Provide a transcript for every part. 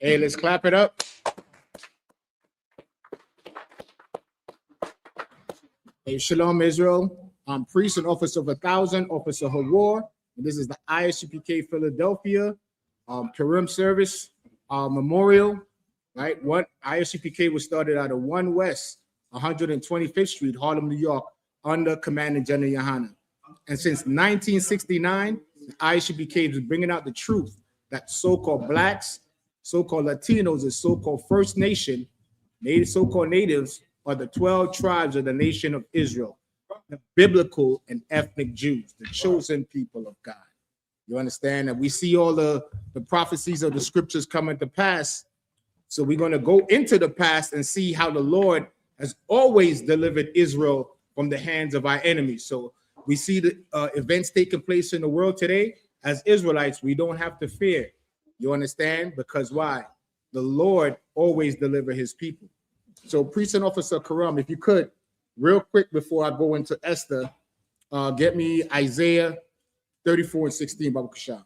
Hey, let's clap it up. Hey, Shalom, Israel. I'm priest and officer of 1,000, officer of war. And this is the I.S.U.P.K. Philadelphia Purim service memorial. Right, what I.S.U.P.K. was started out of 1 West 125th Street, Harlem, New York, under Commanding General YAHANNA. And since 1969, the I.S.U.P.K. is bringing out the truth that so-called blacks, so-called Latinos, and so-called First Nation, so-called natives are the 12 tribes of the nation of Israel, the biblical and ethnic Jews, the chosen people of God. You understand that we see all the prophecies of the scriptures coming to pass. So we're going to go into the past and see how the Lord has always delivered Israel from the hands of our enemies. So we see the events taking place in the world today. As Israelites, we don't have to fear. You understand? Because why? The Lord always deliver his people. So priest and officer Karam, if you could, real quick before I go into Esther, get me Isaiah 34:16, Babu Kasha.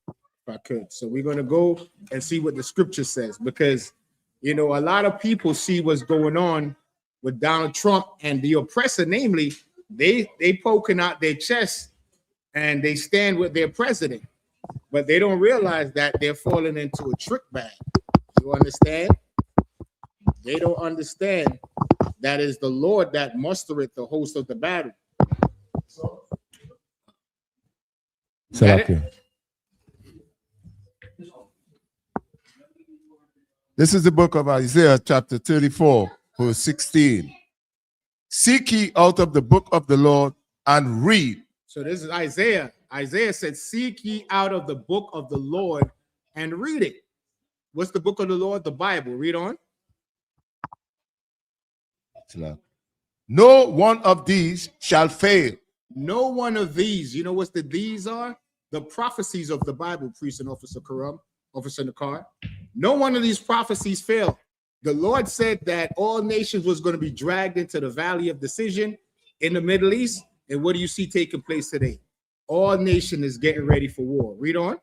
If I could. So we're going to go and see what the scripture says, because, you know, a lot of people see what's going on with Donald Trump and the oppressor, namely, they poking out their chest and they stand with their president, but they don't realize that they're falling into a trick bag. You understand? They don't understand that is the Lord that mustereth the host of the battle. This is the book of Isaiah, chapter 34, verse 16. Seek ye out of the book of the Lord and read. So this is Isaiah. Isaiah said, seek ye out of the book of the Lord and read it. What's the book of the Lord? The Bible. Read on. No one of these shall fail. No one of these. You know what these are? The prophecies of the Bible, priest and officer Karam, officer Nakar. No one of these prophecies failed. The Lord said that all nations was going to be dragged into the valley of decision in the Middle East. And what do you see taking place today? All nation is getting ready for war. Read on.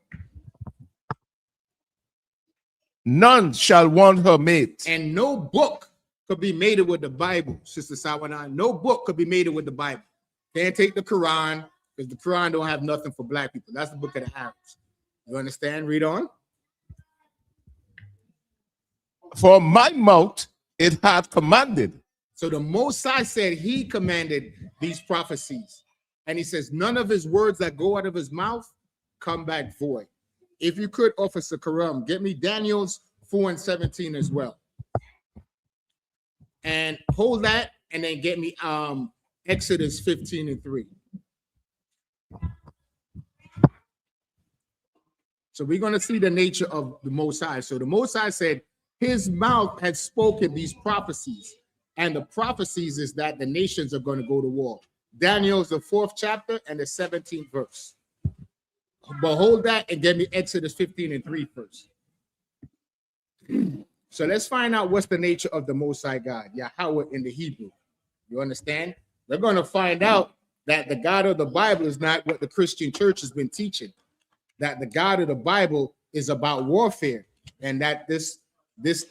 None shall want her mate. And no book could be mated with the Bible, Sister Sawana. No book could be mated with the Bible. Can't take the Quran, because the Quran don't have nothing for black people. That's the book of the Arabs. You understand? Read on. For my mouth it hath commanded. So the Most High said he commanded these prophecies. And he says, none of his words that go out of his mouth come back void. If you could, Officer Karam, get me Daniel's 4:17 as well. And hold that, and then get me Exodus 15:3. So we're going to see the nature of the Most High. So the Most High said his mouth had spoken these prophecies. And the prophecies is that the nations are going to go to war. Daniel's the 4th chapter and the 17th verse. But hold that and get me Exodus 15:3 first. So let's find out what's the nature of the Most High God, Yahweh in the Hebrew. You understand? We're going to find out that the God of the Bible is not what the Christian church has been teaching. That the God of the Bible is about warfare, and that this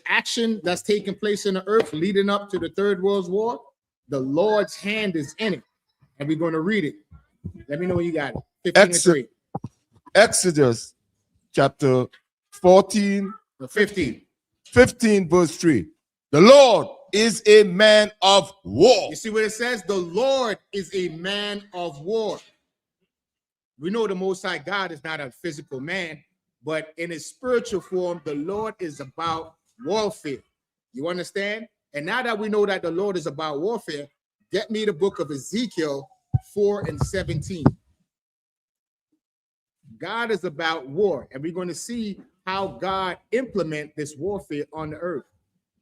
action that's taking place in the earth leading up to the Third World War, the Lord's hand is in it. And we're going to read it. Let me know when you got it. 15:3. Exodus chapter 15, verse 3. The Lord is a man of war. You see what it says? The Lord is a man of war. We know the Most High God is not a physical man, but in his spiritual form, the Lord is about warfare. You understand? And now that we know that the Lord is about warfare, get me the book of Ezekiel 4:17. God is about war, and we're going to see how God implement this warfare on the earth.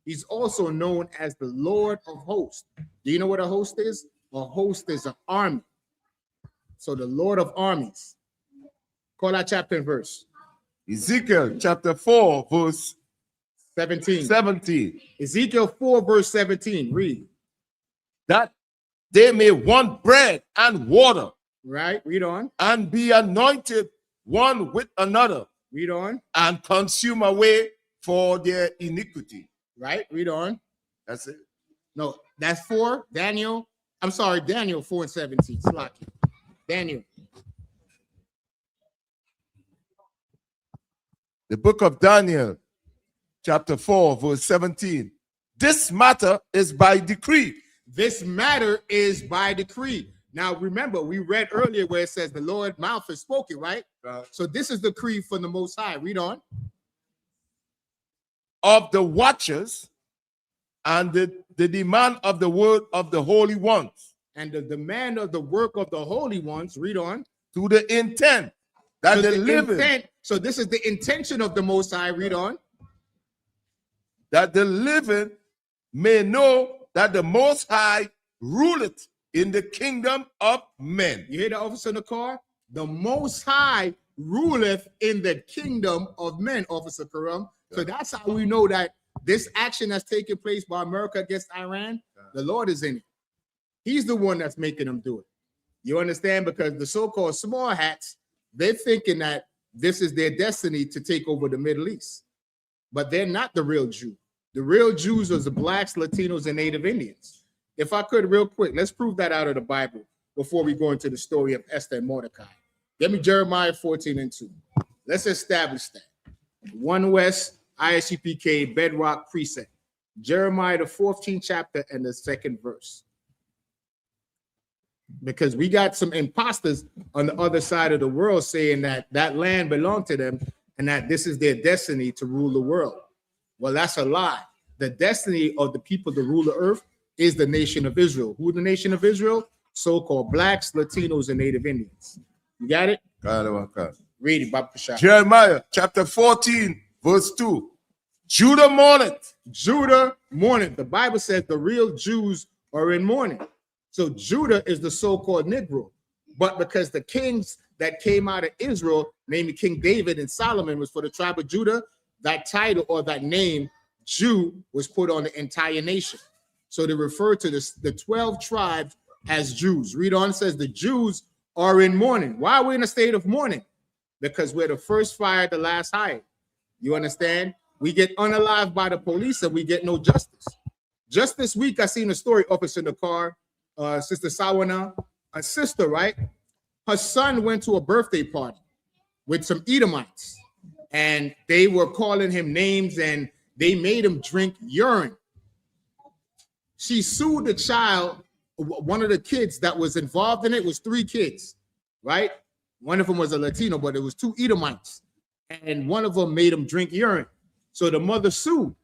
He's also known as the Lord of hosts. Do you know what a host is? A host is an army. So the Lord of armies. Call that chapter and verse. Ezekiel chapter 4, verse 17. Ezekiel 4, verse 17. Read. That they may want bread and water. Right, read on. And be anointed one with another, Read on. and consume away for their iniquity. Right? Read on. That's it. No, that's 4. Daniel. I'm sorry, Daniel 4:17. Slocky. Daniel. The book of Daniel, chapter 4, verse 17. This matter is by decree. This matter is by decree. Now, remember, we read earlier where it says the Lord's mouth has spoken, right? So this is the decree from the Most High. Read on. Of the watchers and the demand of the word of the holy ones. And the demand of the work of the holy ones. Read on. To the intent that So the living. intent, so this is the intention of the Most High. Read on. That the living may know that the Most High ruleth in the kingdom of men. You hear the officer in the car? The Most High ruleth in the kingdom of men, Officer Karam. So that's how we know that this action that's taking place by America against Iran, the Lord is in it. He's the one that's making them do it. You understand? Because the so-called small hats, they're thinking that this is their destiny to take over the Middle East. But they're not the real Jew. The real Jews are the blacks, Latinos, and Native Indians. If I could, real quick, let's prove that out of the Bible before we go into the story of Esther and Mordecai. Give me Jeremiah 14:2. Let's establish that. One West, I.S.U.P.K, bedrock precept. Jeremiah, the 14th chapter and the 2nd verse. Because we got some imposters on the other side of the world saying that that land belonged to them and that this is their destiny to rule the world. Well, that's a lie. The destiny of the people to rule the earth is the nation of Israel. Who is the nation of Israel? So-called blacks, Latinos, and Native Indians. You got it? Read it, Baba Kashaf. Jeremiah chapter 14, verse 2. Judah mourneth. Judah mourneth. The Bible says the real Jews are in mourning. So Judah is the so-called Negro. But because the kings that came out of Israel, namely King David and Solomon, was for the tribe of Judah, that title or that name, Jew, was put on the entire nation. So they refer to this, the 12 tribes as Jews. Read on, it says the Jews are in mourning. Why are we in a state of mourning? Because we're the first fired, the last hired. You understand? We get unalived by the police and we get no justice. Just this week, I seen a story, officer in the car, Sister Sawana, a sister, right? Her son went to a birthday party with some Edomites and they were calling him names and they made him drink urine. She sued the child. One of the kids that was involved in it was 3 kids, right? One of them was a Latino, but it was 2 Edomites. And one of them made him drink urine. So the mother sued.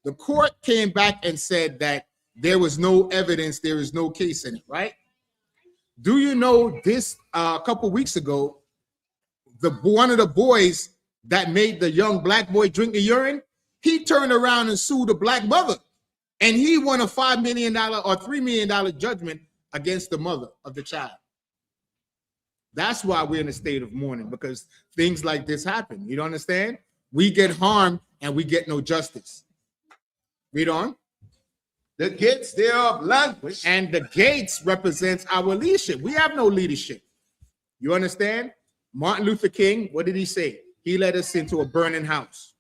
The court came back and said that there was no evidence, there is no case in it, right? Do you know this a couple weeks ago, one of the boys that made the young black boy drink the urine, he turned around and sued the black mother. And he won a $5 million or $3 million judgment against the mother of the child. That's why we're in a state of mourning, because things like this happen. You don't understand? We get harmed and we get no justice. Read on. The gates thereof languish. And the gates represents our leadership. We have no leadership. You understand? Martin Luther King, what did he say? He led us into a burning house.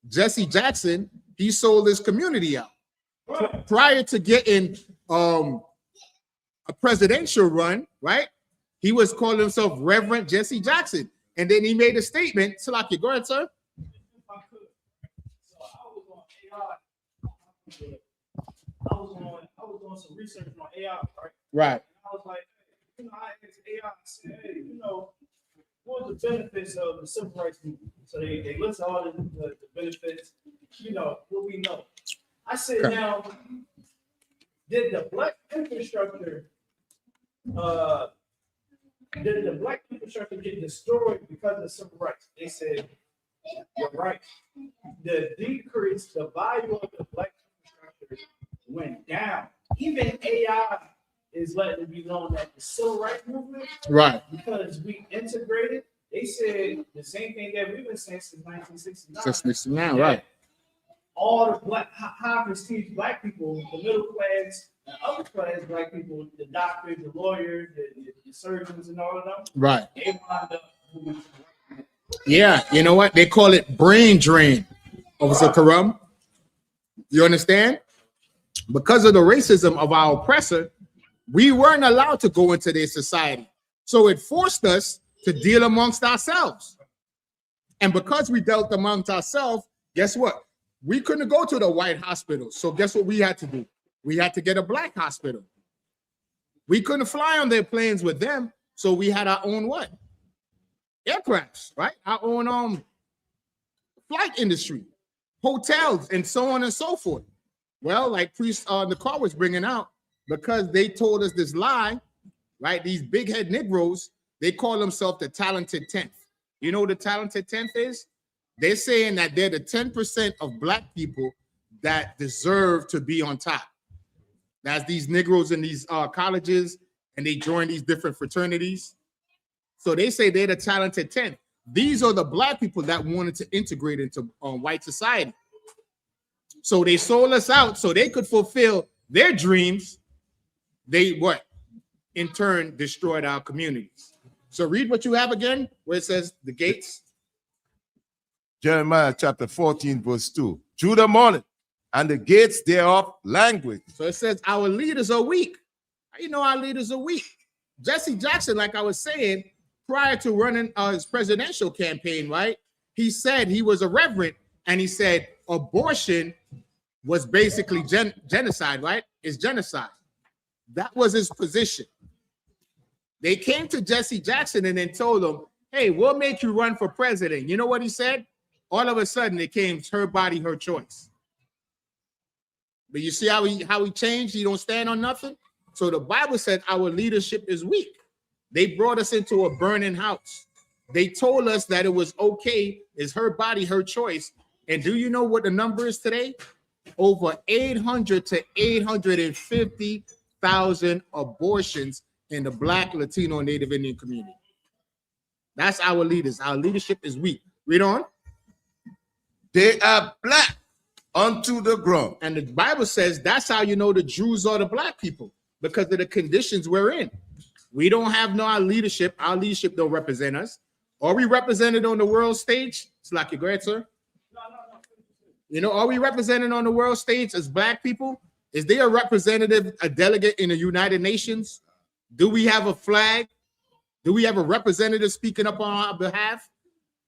Jesse Jackson, he sold his community out. Prior to getting a presidential run, right? He was calling himself Reverend Jesse Jackson. And then he made a statement. Salaki, go ahead, sir. I was doing some research on AI, right? Right. And I was like, I asked AI, I said, hey, what are the benefits of the civil rights movement? So they list all the benefits, what we know. I said, now, did the black infrastructure get destroyed because of the civil rights? They said, you're right. The value of the black infrastructure went down. Even AI is letting it be known that the civil rights movement, right, because we integrated, they said the same thing that we've been saying since 1969. Since 69, right. All the black, high prestige black people, the middle class and upper class black people, the doctors, the lawyers, the surgeons, and all of them, right, they wound up moving to the Yeah, you know what? They call it brain drain, Officer Karam. You understand? Because of the racism of our oppressor, we weren't allowed to go into their society. So it forced us to deal amongst ourselves. And because we dealt amongst ourselves, guess what? We couldn't go to the white hospital. So guess what we had to do? We had to get a black hospital. We couldn't fly on their planes with them. So we had our own what? Aircrafts, right? Our own flight industry, hotels, and so on and so forth. Well, like Priest Nicole was bringing out, because they told us this lie, right? These big head Negroes, they call themselves the talented 10th. You know what the talented 10th is? They're saying that they're the 10% of black people that deserve to be on top. That's these Negroes in these colleges, and they join these different fraternities. So they say they're the talented 10th. These are the black people that wanted to integrate into white society. So they sold us out so they could fulfill their dreams. They what? In turn, destroyed our communities. So read what you have again, where it says the gates. Jeremiah chapter 14, verse 2. Judah mourned, and the gates thereof languid. So it says our leaders are weak. How you know our leaders are weak? Jesse Jackson, like I was saying, prior to running his presidential campaign, right? He said he was a reverend, and he said abortion was basically genocide, right? It's genocide. That was his position. They came to Jesse Jackson and then told him, hey, we'll make you run for president. You know what he said? All of a sudden, it came her body, her choice. But you see how he changed? He don't stand on nothing. So the Bible said our leadership is weak. They brought us into a burning house. They told us that it was okay. It's her body, her choice. And do you know what the number is today? Over 800 to 850,000 abortions in the Black, Latino, and Native Indian community. That's our leaders. Our leadership is weak. Read on. They are black unto the ground. And the Bible says that's how you know the Jews are the black people, because of the conditions we're in. We don't have our leadership. Our leadership don't represent us. Are we represented on the world stage? It's like you go ahead, sir. You know, are we represented on the world stage as black people? Is there a representative, a delegate in the United Nations? Do we have a flag? Do we have a representative speaking up on our behalf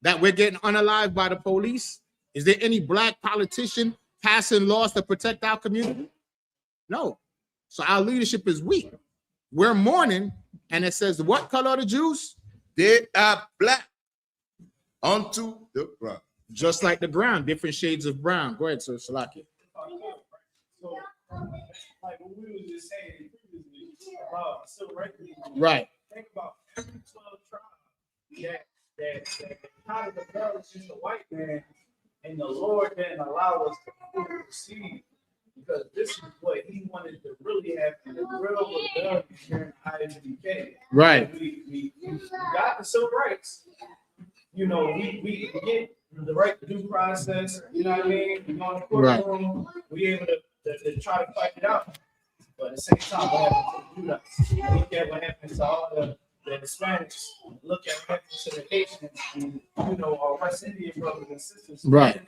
that we're getting unalived by the police? Is there any black politician passing laws to protect our community? No. So our leadership is weak. We're mourning, and it says, what color are the Jews? They are black unto the ground. Just like the ground, different shades of brown. Go ahead, sir. Salaki. So, like what we were just saying previously about civil rights, Right. think about every 12 tribes that kind of developed in the white man, and the Lord didn't allow us to proceed, because this is what he wanted to really happen, the real rebellion during I.S.U.P.K. Right. We got the civil rights. You know, we get the right to due process, you know what I mean? We go in the courtroom, we able to try to fight it out. But at the same time, what happened to the Judas? Look at what happened to all the Hispanics. Look at what happened to the Haitians, and, you know, our West Indian brothers and sisters. Right.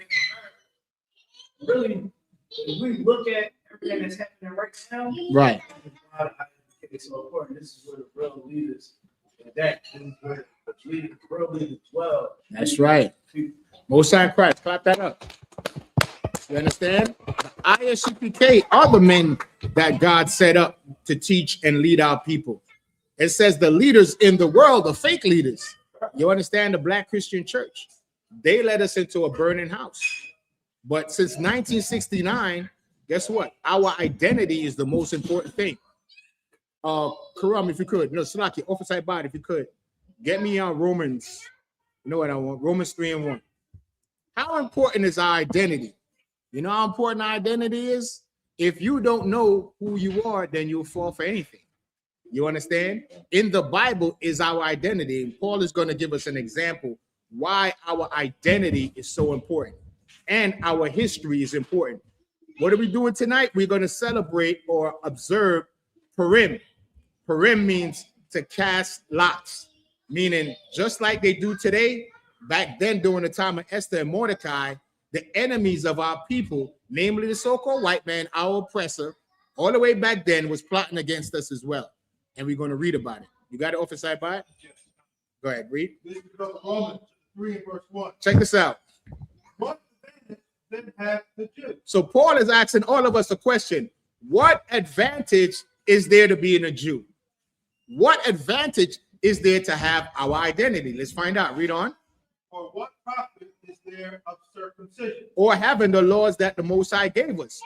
Really, if we look at everything that's happening right now, Right. it's so important. This is where the real leaders, that is where the real leaders dwell. That's right. Most High Christ, clap that up. You understand? The I.S.U.P.K are the men that God set up to teach and lead our people. It says the leaders in the world are fake leaders. You understand? The Black Christian Church, they led us into a burning house. But since 1969, guess what? Our identity is the most important thing. Karam, if you could, no, Salaki, Officer Body, if you could, get me on Romans. You know what I want? Romans 3:1. How important is our identity? You know how important our identity is? If you don't know who you are, then you'll fall for anything. You understand? In the Bible is our identity. And Paul is going to give us an example why our identity is so important. And our history is important. What are we doing tonight? We're going to celebrate or observe Purim. Purim means to cast lots, meaning just like they do today, back then during the time of Esther and Mordecai, the enemies of our people, namely the so-called white man, our oppressor, all the way back then was plotting against us as well. And we're going to read about it. You got it off the side by it? Go ahead, read. This is Romans 3 and verse 1. Check this out. What advantage then have the Jews? So Paul is asking all of us a question. What advantage is there to being a Jew? What advantage is there to have our identity? Let's find out. Read on. Or what profit is there of circumcision? Or having the laws that the Most High gave us.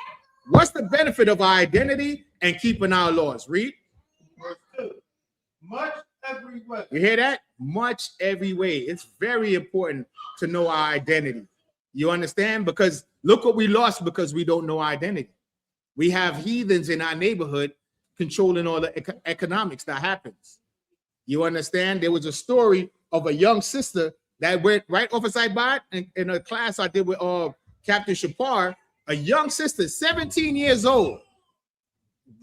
What's the benefit of our identity and keeping our laws? Read. Verse 2. Much every way. You hear that? Much every way. It's very important to know our identity. You understand? Because look what we lost because we don't know our identity. We have heathens in our neighborhood controlling all the economics that happens. You understand? There was a story of a young sister that went right off a side by in a class I did with Captain Shapar. A young sister, 17 years old,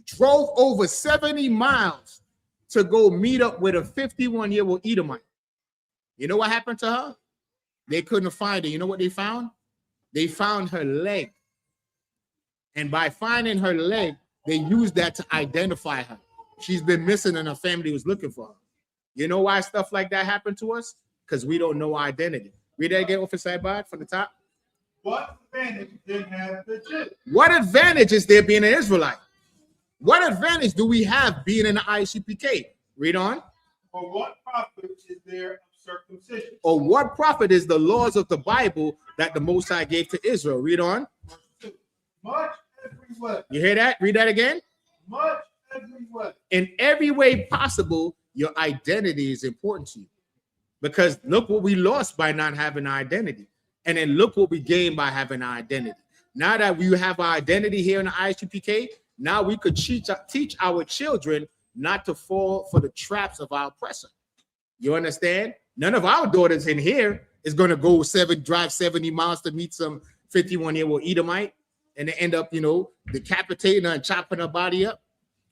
drove over 70 miles to go meet up with a 51-year-old Edomite. You know what happened to her? They couldn't find her. You know what they found? They found her leg. And by finding her leg, they used that to identify her. She's been missing and her family was looking for her. You know why stuff like that happened to us? Because we don't know our identity. Read that again off the side by from the top. What advantage then have the Jews? What advantage is there being an Israelite? What advantage do we have being in the I.S.U.P.K? Read on. Or what profit is there of circumcision? Or what profit is the laws of the Bible that the Most High gave to Israel? Read on. Verse 2. Much every way. You hear that? Read that again. Much every way. In every way possible, your identity is important to you. Because look what we lost by not having our identity. And then look what we gained by having our identity. Now that we have our identity here in the I.S.U.P.K, now we could teach our children not to fall for the traps of our oppressor. You understand? None of our daughters in here is going to go drive 70 miles to meet some 51-year-old Edomite and they end up, decapitating her and chopping her body up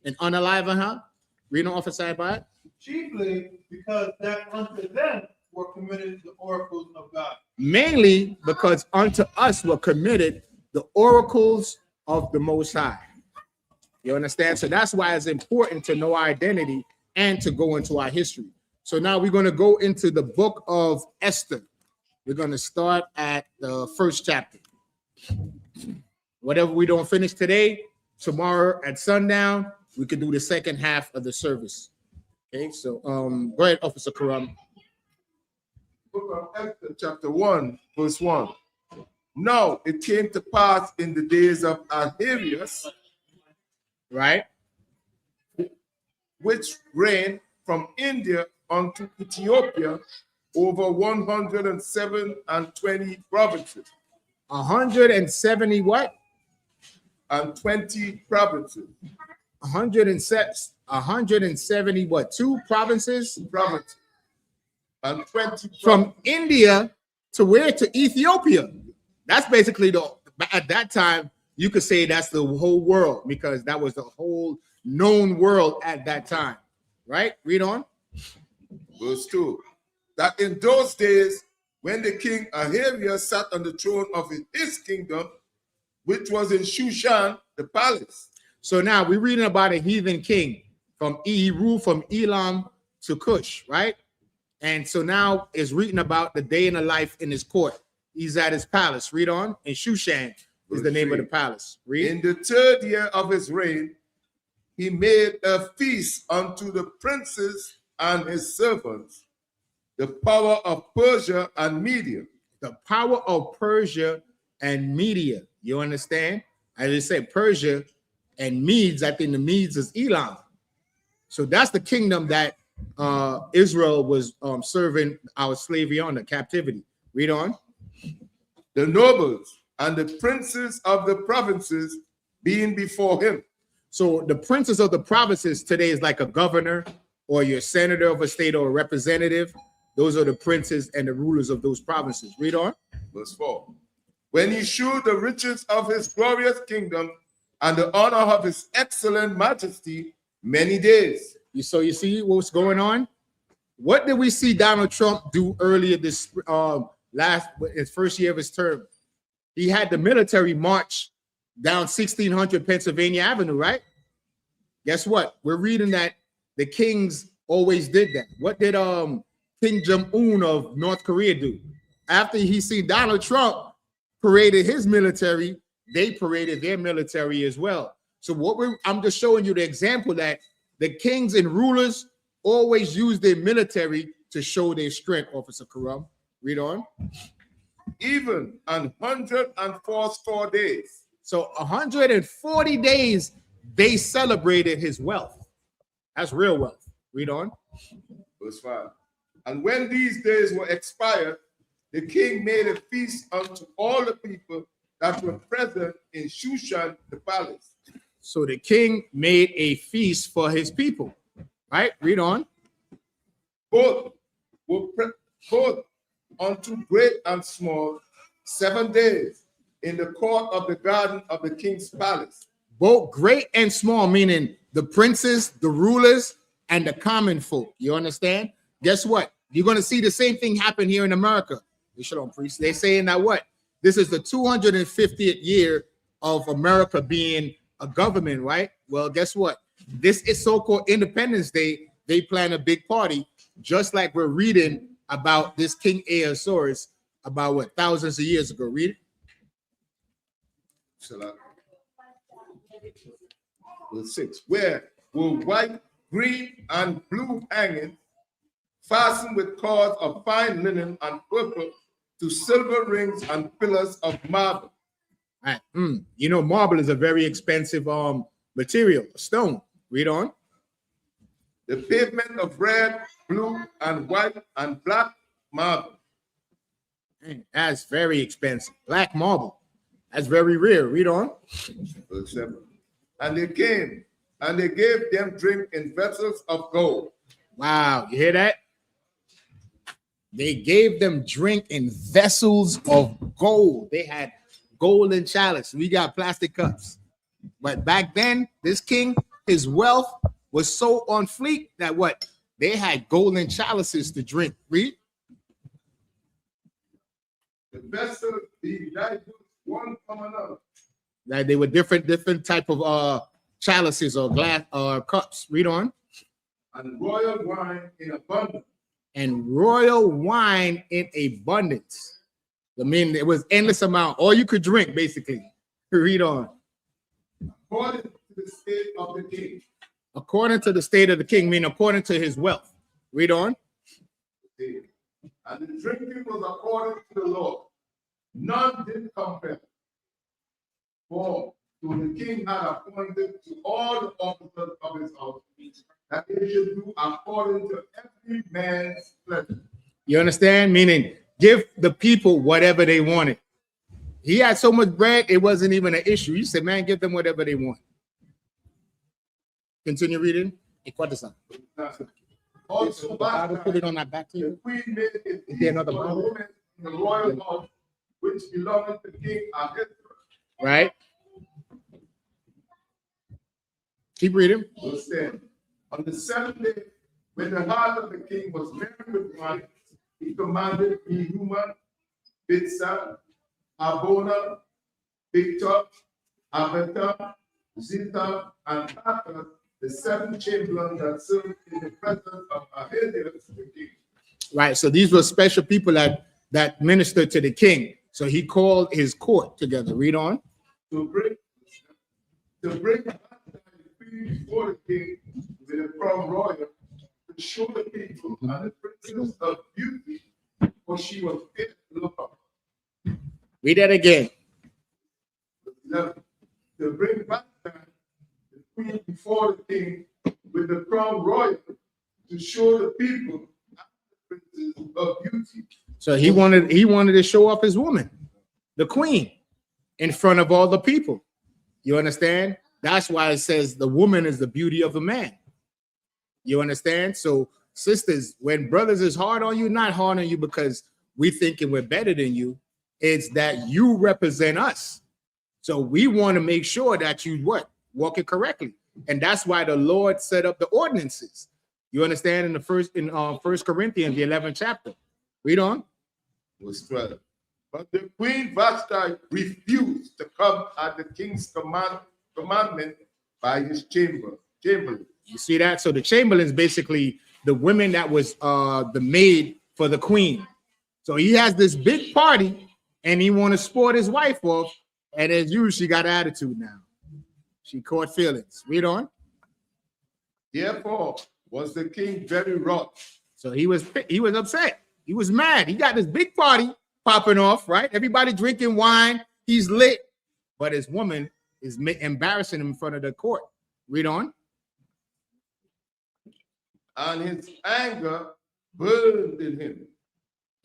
and unaliving her. Read on off the side by it. Chiefly because that unto them were committed the oracles of God. Mainly because unto us were committed the oracles of the Most High. You understand? So that's why it's important to know our identity and to go into our history. So now we're going to go into the book of Esther. We're going to start at the first chapter. Whatever we don't finish today, tomorrow at sundown, we could do the second half of the service. Okay, so go ahead, Officer Karam. Book of Esther, chapter 1, verse 1. Now it came to pass in the days of Ahasuerus, Right? which reigned from India unto Ethiopia, over 107 and 20 provinces. 170 what? And 20 provinces. 170 what? 2 provinces? Provinces. And 20 From India to where? To Ethiopia. That's basically at that time, you could say that's the whole world because that was the whole known world at that time. Right? Read on. Verse 2. That in those days, when the king Ahasuerus sat on the throne of his kingdom, which was in Shushan, the palace. So now we're reading about a heathen king he ruled from Elam to Cush, right? And so now it's reading about the day in the life in his court. He's at his palace. Read on. And Shushan is the name of the palace. Read. In the 3rd year of his reign, he made a feast unto the princes and his servants, the power of Persia and Media. The power of Persia and Media. You understand? I just said Persia and Medes. I think the Medes is Elam. So that's the kingdom that Israel was serving our slavery on, the captivity. Read on. The nobles and the princes of the provinces being before him. So the princes of the provinces today is like a governor or your senator of a state or a representative. Those are the princes and the rulers of those provinces. Read on. Verse 4. When he shewed the riches of his glorious kingdom and the honor of his excellent majesty many days. So you see what's going on? What did we see Donald Trump do earlier this his first year of his term? He had the military march down 1600 Pennsylvania Avenue, right? Guess what? We're reading that the kings always did that. What did Kim Jong-un of North Korea do? After he seen Donald Trump paraded his military, they paraded their military as well. So I'm just showing you the example that the kings and rulers always use their military to show their strength, Officer Karam. Read on. Even 104 days. So 140 days they celebrated his wealth. That's real wealth. Read on. Verse 5. And when these days were expired, the king made a feast unto all the people that were present in Shushan the palace. So the king made a feast for his people. Right? Read on. Both unto great and small, 7 days in the court of the garden of the king's palace. Both great and small, meaning the princes, the rulers, and the common folk. You understand? Guess what? You're going to see the same thing happen here in America. Shalom, priest. They're saying that what? This is the 250th year of America being a government, right? Well, guess what? This is so-called Independence Day. They plan a big party, just like we're reading about this King Ahasuerus about what, thousands of years ago. Read it. SHALAM. Verse 6. Where were white, green, and blue hangings fastened with cords of fine linen and purple to silver rings and pillars of marble. All right. You know, marble is a very expensive material, stone. Read on. The pavement of red, blue, and white, and black marble. That's very expensive. Black marble. That's very rare. Read on. Verse 7. And they came, and they gave them drink in vessels of gold. Wow, you hear that? They gave them drink in vessels of gold. They had golden chalice. We got plastic cups. But back then, this king, his wealth was so on fleek that what? They had golden chalices to drink. Read. The vessel being diverse one from another. Like they were different type of chalices or glass or cups. Read on. And royal wine in abundance. And royal wine in abundance. I mean, it was endless amount. All you could drink, basically. Read on. According to the state of the king. According to the state of the king, meaning according to his wealth. Read on. And the drinking was according to the law. None did compel. For the king had appointed to all the officers of his house that they should do according to every man's pleasure. You understand? Meaning, give the people whatever they wanted. He had so much bread, it wasn't even an issue. He said, man, give them whatever they want. Continue reading. Also, Put it on that back to the you. queen made a Is there feast another for the Bible? women in the royal house, which belonged to King Ahasuerus. Right? Keep reading. Verse 10. On the 7th day, when the heart of the king was merry with wine, he commanded Ehuman, Bitsa, Abona, Victor, Abathar, Zita, and Hathach, the 7 chamberlains that served in the presence of Ahasuerus the king. Right. So these were special people that ministered to the king. So he called his court together. Read on. To bring the queen before the king with a crown royal, to show the people and the princess of beauty, for she was fit to look up. Read that again. To bring back the queen before the king with the crown royal, to show the people and the princess of beauty. So he wanted to show off his woman, the queen, in front of all the people. You understand? That's why it says the woman is the beauty of a man. You understand? So sisters, when brothers is hard on you, not hard on you because we thinking we're better than you, it's that you represent us. So we want to make sure that you what? Walk it correctly. And that's why the Lord set up the ordinances. You understand? In the first Corinthians, the 11th chapter. Read on. Verse 12. But the Queen Vashti refused to come at the king's commandment by his chamberlain. You see that? So the chamberlain's basically the women that was the maid for the queen. So he has this big party and he want to sport his wife off. And as usual, she got attitude now. She caught feelings. Read on. Therefore was the king very wroth. So he was upset. He was mad. He got this big party popping off, right? Everybody drinking wine. He's lit. But his woman is embarrassing him in front of the court. Read on. And his anger burned in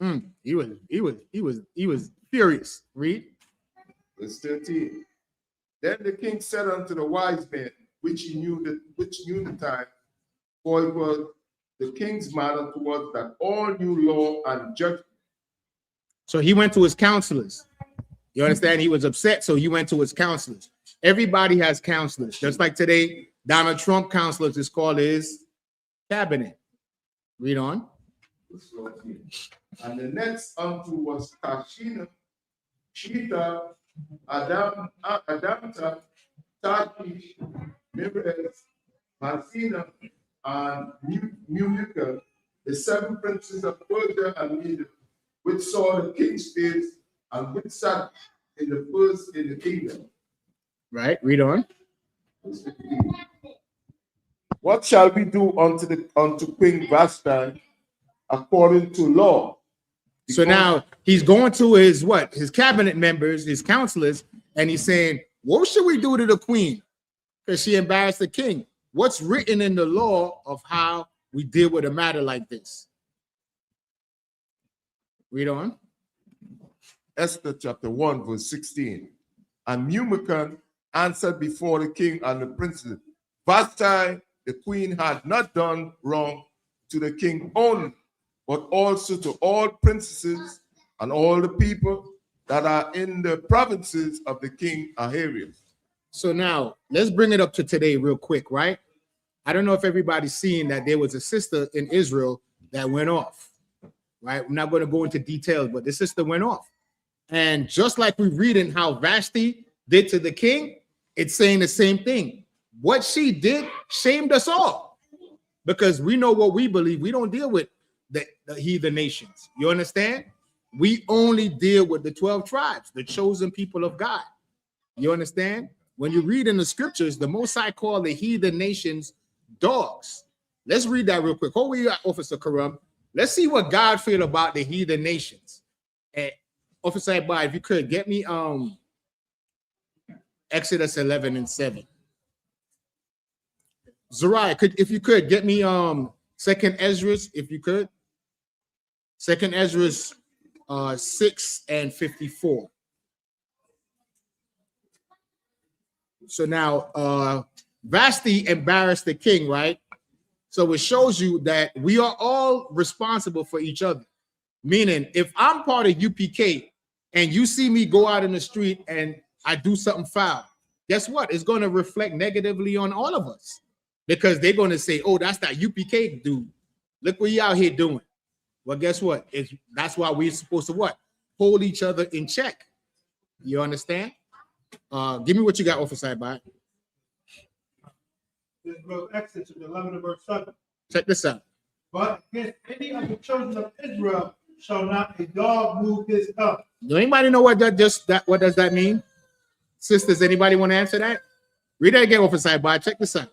him. He was furious. Read. Verse 13. Then the king said unto the wise men, which knew the time, for it was the king's manner towards that all knew law and judgment. So he went to his counselors. You understand? He was upset, so he went to his counselors. Everybody has counselors. Just like today, Donald Trump counselors is called his cabinet. Read on. And the next unto was Tashina, Shita, Adamta, Tarshish, Mibres, Masina, and Mulika, the 7 princes of Persia and Media, which saw the king's face and which sat in the kingdom. Right, read on. What shall we do unto Queen Vashti according to law? So now he's going to his cabinet members, his counselors, and he's saying, what should we do to the queen? Because she embarrassed the king. What's written in the law of how we deal with a matter like this? Read on. Esther chapter 1, verse 16. And Memucan answered before the king and the princes, Vashti, the queen, had not done wrong to the king only, but also to all princesses and all the people that are in the provinces of the king Ahasuerus. So now let's bring it up to today real quick, right? I don't know if everybody's seen that there was a sister in Israel that went off, right? I'm not going to go into details, but the sister went off. And just like we read in how Vashti did to the king, it's saying the same thing. What she did shamed us all because we know what we believe. We don't deal with the heathen nations. You understand? We only deal with the 12 tribes, the chosen people of God. You understand? When you read in the scriptures, the Most High called the heathen nations dogs. Let's read that real quick. Hold we got Officer Karam. Let's see what God feel about the heathen nations. And Officer Ibai, if you could get me Exodus 11 and 7. Zariah, if you could get me 2nd Ezra, if you could. 2nd Ezra 6 and 54. So now Vashti embarrassed the king, right? So it shows you that we are all responsible for each other. Meaning, if I'm part of UPK and you see me go out in the street and I do something foul, guess what? It's going to reflect negatively on all of us because they're going to say, oh, that's that UPK dude. Look what you out here doing. Well, guess what? That's why we're supposed to what? Hold each other in check. You understand? Give me what you got, Officer Ibai. This goes Exodus 11 and verse 7. Check this out. But against any of the children of Israel shall not a dog move his tongue. Do anybody know what what does that mean? Sisters, anybody want to answer that? Read that again, Officer Ibai. Check this out.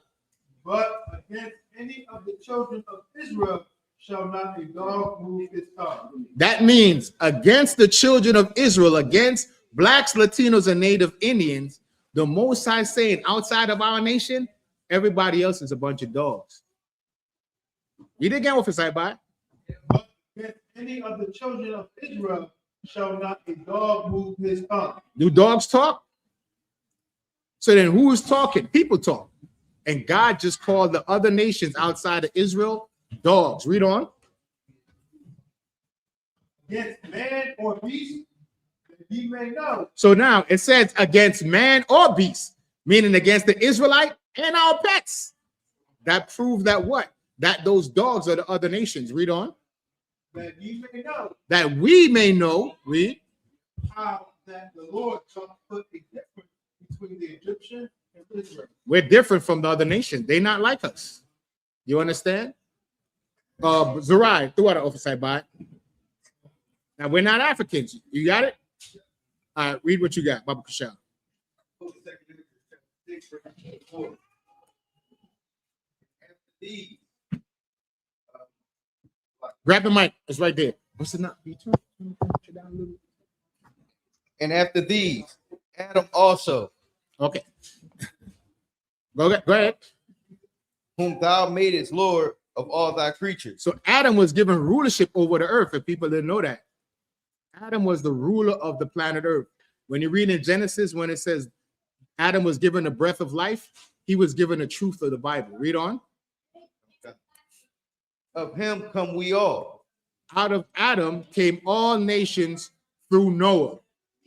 But against any of the children of Israel shall not a dog move his tongue. That means against the children of Israel, against blacks, Latinos, and Native Indians, the Most High saying outside of our nation, everybody else is a bunch of dogs. Read it again, Officer Ibai. But against any of the children of Israel shall not a dog move his tongue. Do dogs talk? So then who is talking? People talk. And God just called the other nations outside of Israel dogs. Read on. Against man or beast, that ye may know. So now it says against man or beast, meaning against the Israelite and our pets. That proves that what? that those dogs are the other nations. Read on. that ye may know That we may know, read, how that the Lord shall put a difference between the Egyptian and Israel. we're different from the other nations. They're not like us. You understand? Zerai, throw out an oversight by. Now we're not Africans. You got it? All right, read what you got, Baba Kashal. Grab the mic. It's right there. What's it not? And after these, Adam also, Okay. Go ahead. whom thou madest Lord of all thy creatures. So Adam was given rulership over the earth, if people didn't know that. Adam was the ruler of the planet Earth. When you read in Genesis, when it says Adam was given the breath of life, he was given the truth of the Bible. Read on. Of him come we all. Out of Adam came all nations through Noah.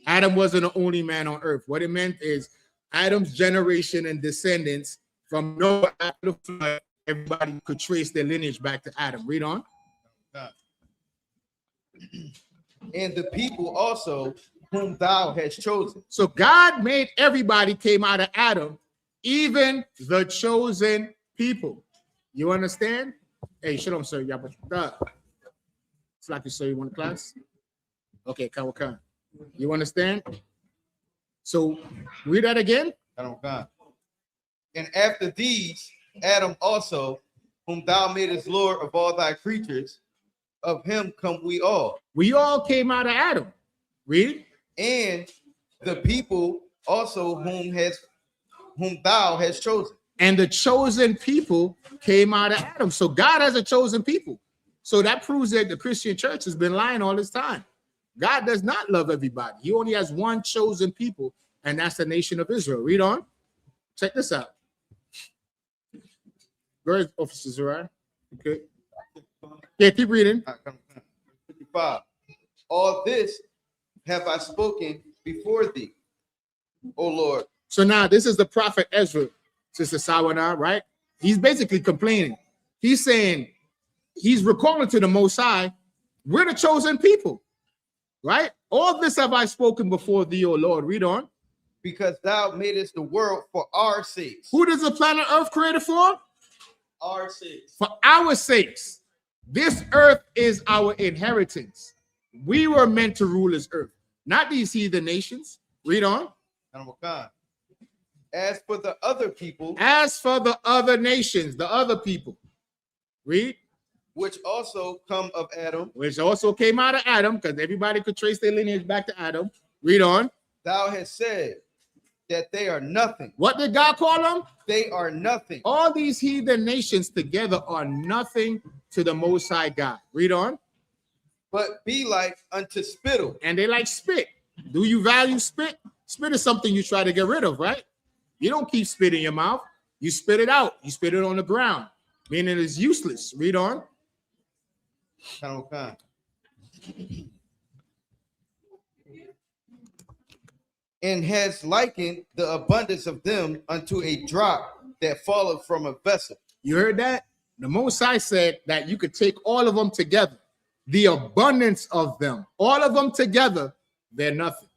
Adam wasn't the only man on earth. What it meant is Adam's generation and descendants from Noah after the flood, everybody could trace their lineage back to Adam. Read on. And the people also whom thou hast chosen. So God made everybody came out of Adam, even the chosen people. You understand? Hey, shalom, sir. It's like you say you want a class? Okay, come. You understand? So read that again. And after these, Adam also, whom thou madest Lord of all thy creatures, of him come we all. We all came out of Adam. Read. And the people also whom thou hast chosen. And the chosen people came out of Adam. So God has a chosen people. So that proves that the Christian church has been lying all this time. God does not love everybody. He only has one chosen people, and that's the nation of Israel. Read on. Check this out. Go ahead, Officer Zerai. Okay. Yeah, keep reading. 55. All this have I spoken before thee, O Lord. So now this is the prophet Ezra, Sister Sawana, right? He's basically complaining. He's saying, he's recalling to the Most High, we're the chosen people, right? All this have I spoken before thee, O Lord. Read on. Because thou madest the world for our sakes. Who does the planet Earth created for? Our sakes. For our sakes. This earth is our inheritance. We were meant to rule this earth, not these heathen nations. Read on. As for the other people, as for the other nations, the other people, read, which also come of Adam, which also came out of Adam, because everybody could trace their lineage back to Adam. Read on. Thou hast said that they are nothing. What did God call them? They are nothing. All these heathen nations together are nothing to the Most High God. Read on. But be like unto spittle. And they like spit. Do you value spit? Spit is something you try to get rid of, right? You don't keep spit in your mouth. You spit it out. You spit it on the ground, meaning it's useless. Read on. And has likened the abundance of them unto a drop that falleth from a vessel. You heard that? The Most High said that you could take all of them together. The abundance of them, all of them together, they're nothing.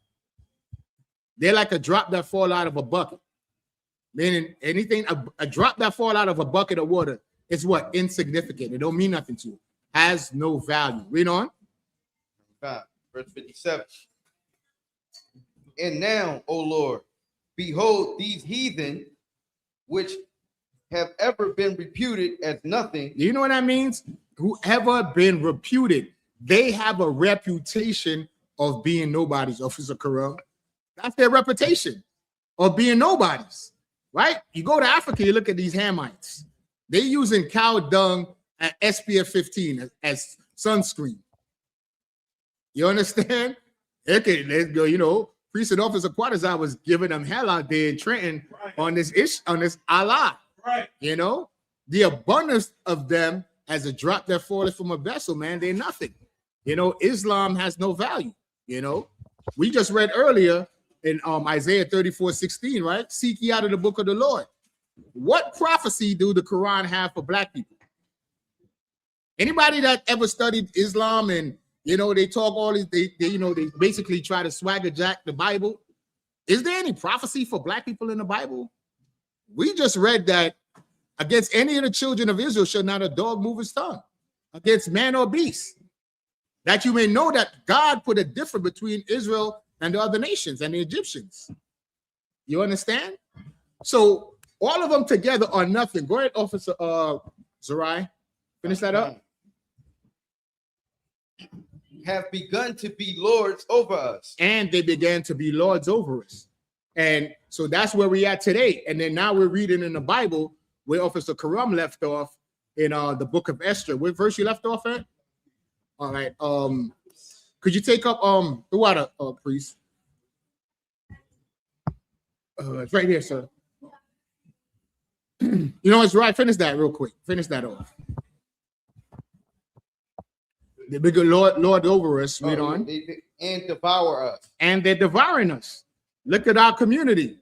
They're like a drop that fall out of a bucket. Meaning anything, a drop that fall out of a bucket of water is what? Insignificant. It don't mean nothing to you. Has no value. Read on. Verse 57. And now, O Lord, behold these heathen, which have ever been reputed as nothing. Do you know what that means? Whoever been reputed, they have a reputation of being nobodies, Officer Carell. That's their reputation of being nobodies, right? You go to Africa, you look at these Hamites. They're using cow dung and SPF 15 as sunscreen. You understand? Okay, let's go. You know, Priest and Officer Quatazar was giving them hell out there in Trenton on this Allah. Right. You know, the abundance of them as a drop that falleth from a vessel, man, they're nothing. You know, Islam has no value. You know, we just read earlier in Isaiah 34:16, right? Seek ye out of the book of the Lord. What prophecy do the Quran have for black people? Anybody that ever studied Islam and they talk all this, they they basically try to swagger jack the Bible. Is there any prophecy for black people in the Bible? We just read that against any of the children of Israel shall not a dog move his tongue, against man or beast. That you may know that God put a difference between Israel and the other nations and the Egyptians. You understand? So all of them together are nothing. Go ahead, Officer Zerai. Finish that up. Have begun to be lords over us. And they began to be lords over us. And so that's where we are today. And then now we're reading in the Bible where Officer Karam left off in the book of Esther. What verse you left off at? All right. Could you take up the water, priest? It's right here, sir. It's right. Finish that real quick. Finish that off. The bigger Lord over us. Read on. And devour us. And they're devouring us. Look at our community.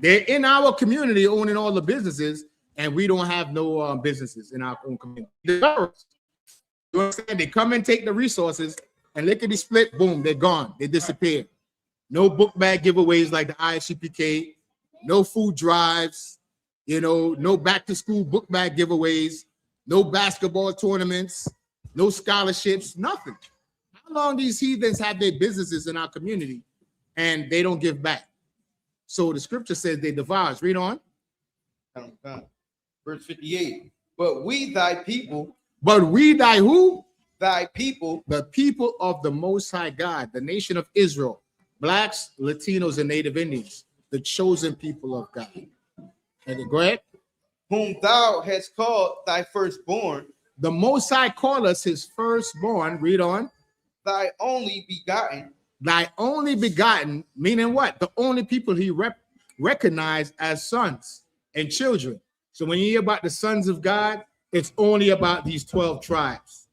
They're in our community owning all the businesses, and we don't have no businesses in our own community. You understand? They come and take the resources, and lickety split, boom, they're gone. They disappear. No book bag giveaways like the I.S.U.P.K. No food drives. No back to school book bag giveaways. No basketball tournaments. No scholarships. Nothing. How long these heathens have their businesses in our community and they don't give back? So the scripture says they devour us. Read on. Verse 58. But we thy people. But we thy who? Thy people. The people of the Most High God, the nation of Israel, blacks, Latinos, and Native Indians, the chosen people of God. And go ahead. Whom thou hast called thy firstborn. The Most High called us his firstborn. Read on. Thy only begotten. Thy only begotten, meaning what? The only people he recognized as sons and children. So when you hear about the sons of God, it's only about these 12 tribes.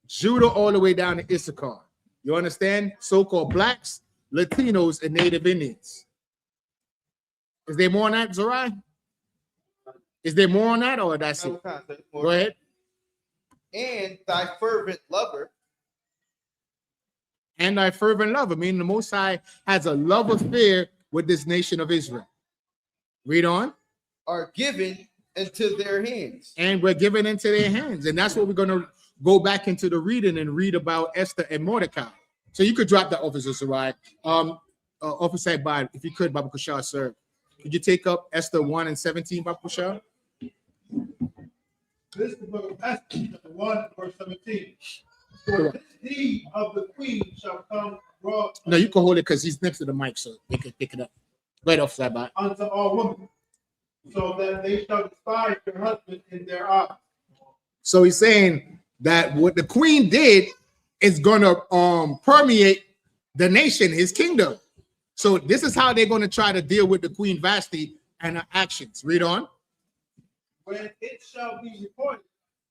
Judah all the way down to Issachar. You understand? So-called blacks, Latinos, and Native Indians. Is there more on that, Zerai? Is there more on that, or that's it? Go ahead. And thy fervent lover. And thy fervent lover, meaning the Most High has a love affair with this nation of Israel. Read on. Are given into their hands. And we're given into their hands. And that's what we're going to go back into the reading and read about Esther and Mordecai. So you could drop that, Officer Sarai. Officer Bad, if you could, Baba Kushar, sir. Could you take up Esther 1 and 17, Baba Kushar? This is the book of Esther, chapter 1, verse 17. For this deed of the queen shall come abroad. No, you can hold it because he's next to the mic, so they can pick it up. Right off that back. Unto all women, so that they shall despise their husband in their eyes. So he's saying that what the queen did is going to permeate the nation, his kingdom. So this is how they're going to try to deal with the Queen Vashti and her actions. Read on. When it shall be reported,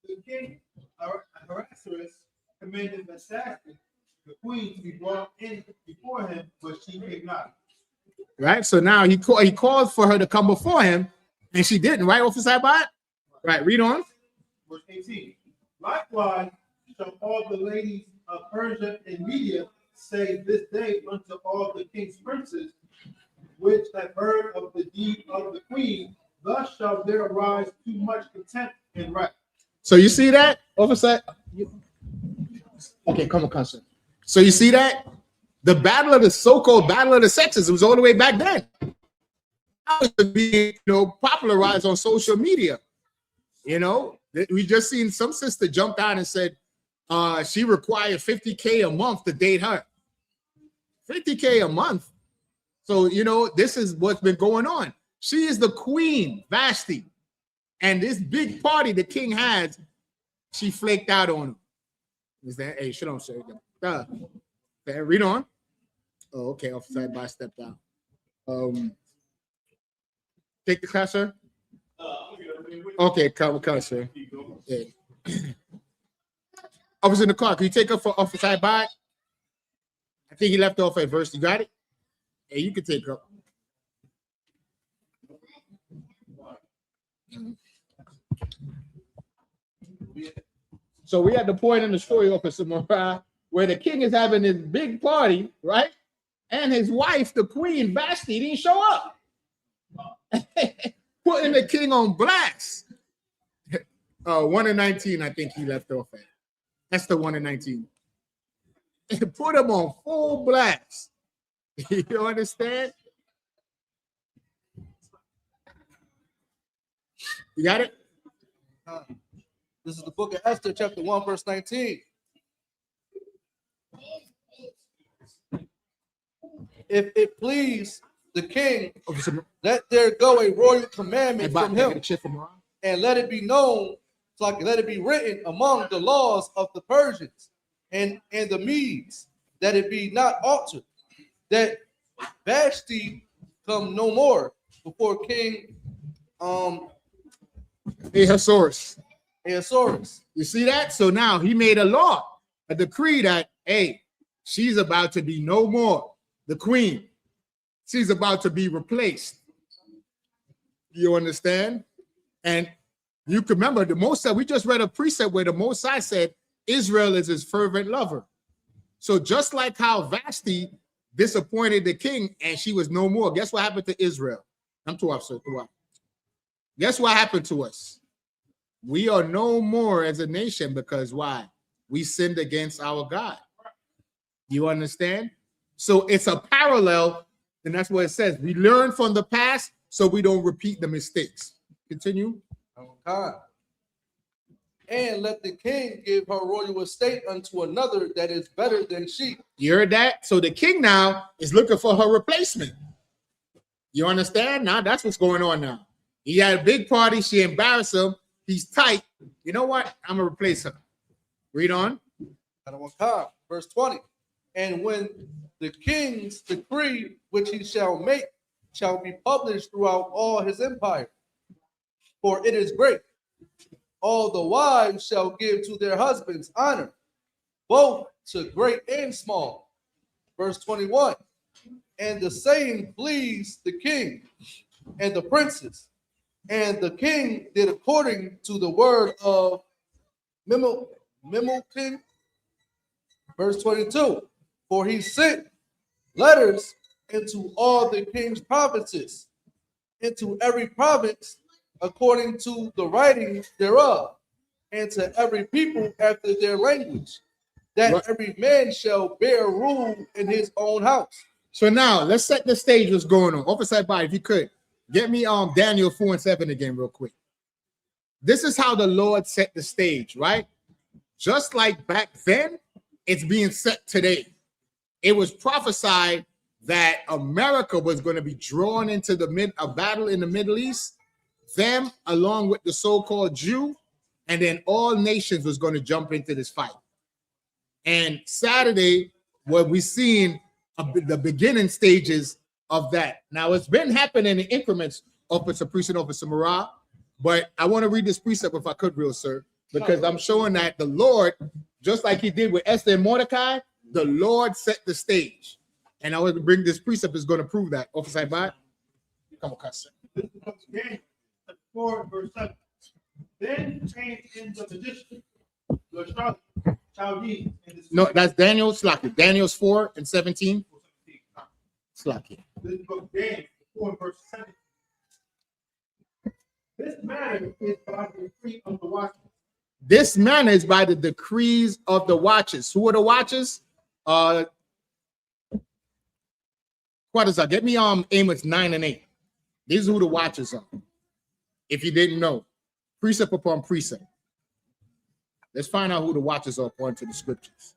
the king Ahasuerus commanded Vashti, the queen, to be brought in before him, but she came not. Right. So now he called for her to come before him, and she didn't. Right, Officer Abad? Right. Read on. Verse 18. Likewise shall all the ladies of Persia and Media say this day unto all the king's princes, which have heard of the deed of the queen. Thus shall there arise too much contempt and wrath. So you see that, Officer? Okay, come on, sir. So you see that? The battle of the so-called battle of the sexes, it was all the way back then. Now it's being, popularized on social media. We just seen some sister jump out and said she required $50K a month to date her. $50K a month. So, this is what's been going on. She is the queen, Vashti. And this big party the king has, she flaked out on him. Is that, hey, shalom, sir. Read on. Oh, okay, Officer by stepped out. Take the class, sir. Okay, come, sir. Yeah. Officer in the car, can you take up for Officer by? I think he left off at verse. You got it? Hey, you can take up. So we at the point in the story, Officer Moriah, where the king is having this big party, right? And his wife, the queen, Vashti, didn't show up. Putting the king on blast. 1 and 19, I think he left off at. That's the 1 and 19. Put him on full blast. You understand? You got it? This is the book of Esther, chapter 1, verse 19. If it please the king, let there go a royal commandment from him, and let it be known, like let it be written among the laws of the Persians and the Medes, that it be not altered, that Vashti come no more before King Ahasuerus. Ahasuerus. You see that? So now he made a law, a decree that, hey, she's about to be no more the queen. She's about to be replaced. You understand? And you can remember the Mosai, we just read a precept where the Mosai said Israel is his fervent lover. So just like how Vashti disappointed the king and she was no more, guess what happened to Israel? I'm too upset. Guess what happened to us? We are no more as a nation because why? We sinned against our God. You understand? So it's a parallel, and that's what it says. We learn from the past so we don't repeat the mistakes. Continue. Okay. And let the king give her royal estate unto another that is better than she. You heard that? So the king now is looking for her replacement. You understand? Now that's what's going on now. He had a big party. She embarrassed him. He's tight. You know what? I'm going to replace her. Read on. Verse 20. And when the king's decree, which he shall make, shall be published throughout all his empire, for it is great. All the wives shall give to their husbands honor, both to great and small. Verse 21. And the saying pleased the king and the princes, and the king did according to the word of King. Verse 22. For he sent letters into all the king's provinces, into every province according to the writing thereof, and to every people after their language, that every man shall bear rule in his own house. So now let's set the stage. What's going on? Officer Body, if you could get me Daniel 4 and 7 again real quick. This is how the Lord set the stage, right? Just like back then, it's being set today. It was prophesied that America was going to be drawn into a battle in the Middle East, them along with the so-called Jew, and then all nations was going to jump into this fight. And Saturday, what we're seeing the beginning stages of that. Now, it's been happening in increments, Officer Precinct Officer Murrah, but I want to read this precept if I could, real sir, because I'm showing that the Lord, just like he did with Esther and Mordecai, the Lord set the stage. And I want to bring this precept is going to prove that. Officer Ibad, come on, cuss. This is Daniel 4, verse 7. Then came in the magician, the Chaldees. No, that's Daniel Slacky. Daniel's 4 and 17. Slacky. This is Daniel 4, verse 7. This matter is by the decree of the watchers. This manner is by the decrees of the watchers. Who are the watchers? What is that? Get me Amos 9 and 8. These are who the watchers are. If you didn't know, precept upon precept. Let's find out who the watchers are according to the scriptures.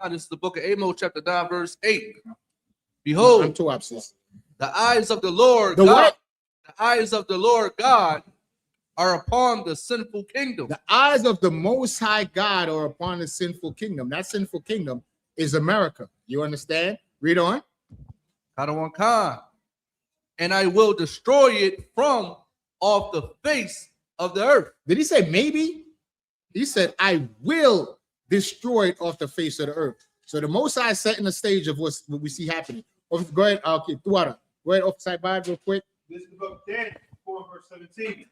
This is the book of Amos, chapter 9, verse 8. Behold, I'm too absent. the eyes of the Lord The God, what? the eyes of the Lord God are upon the sinful kingdom. The eyes of the Most High God are upon the sinful kingdom. That sinful kingdom is America. You understand? Read on. And I will destroy it from off the face of the earth. Did he say maybe? He said, I will destroy it off the face of the earth. So the Most High is setting the stage of what we see happening. Go ahead, okay, Tuara. Go ahead, Officer Bad, real quick. This is the book of Daniel 4, verse 17.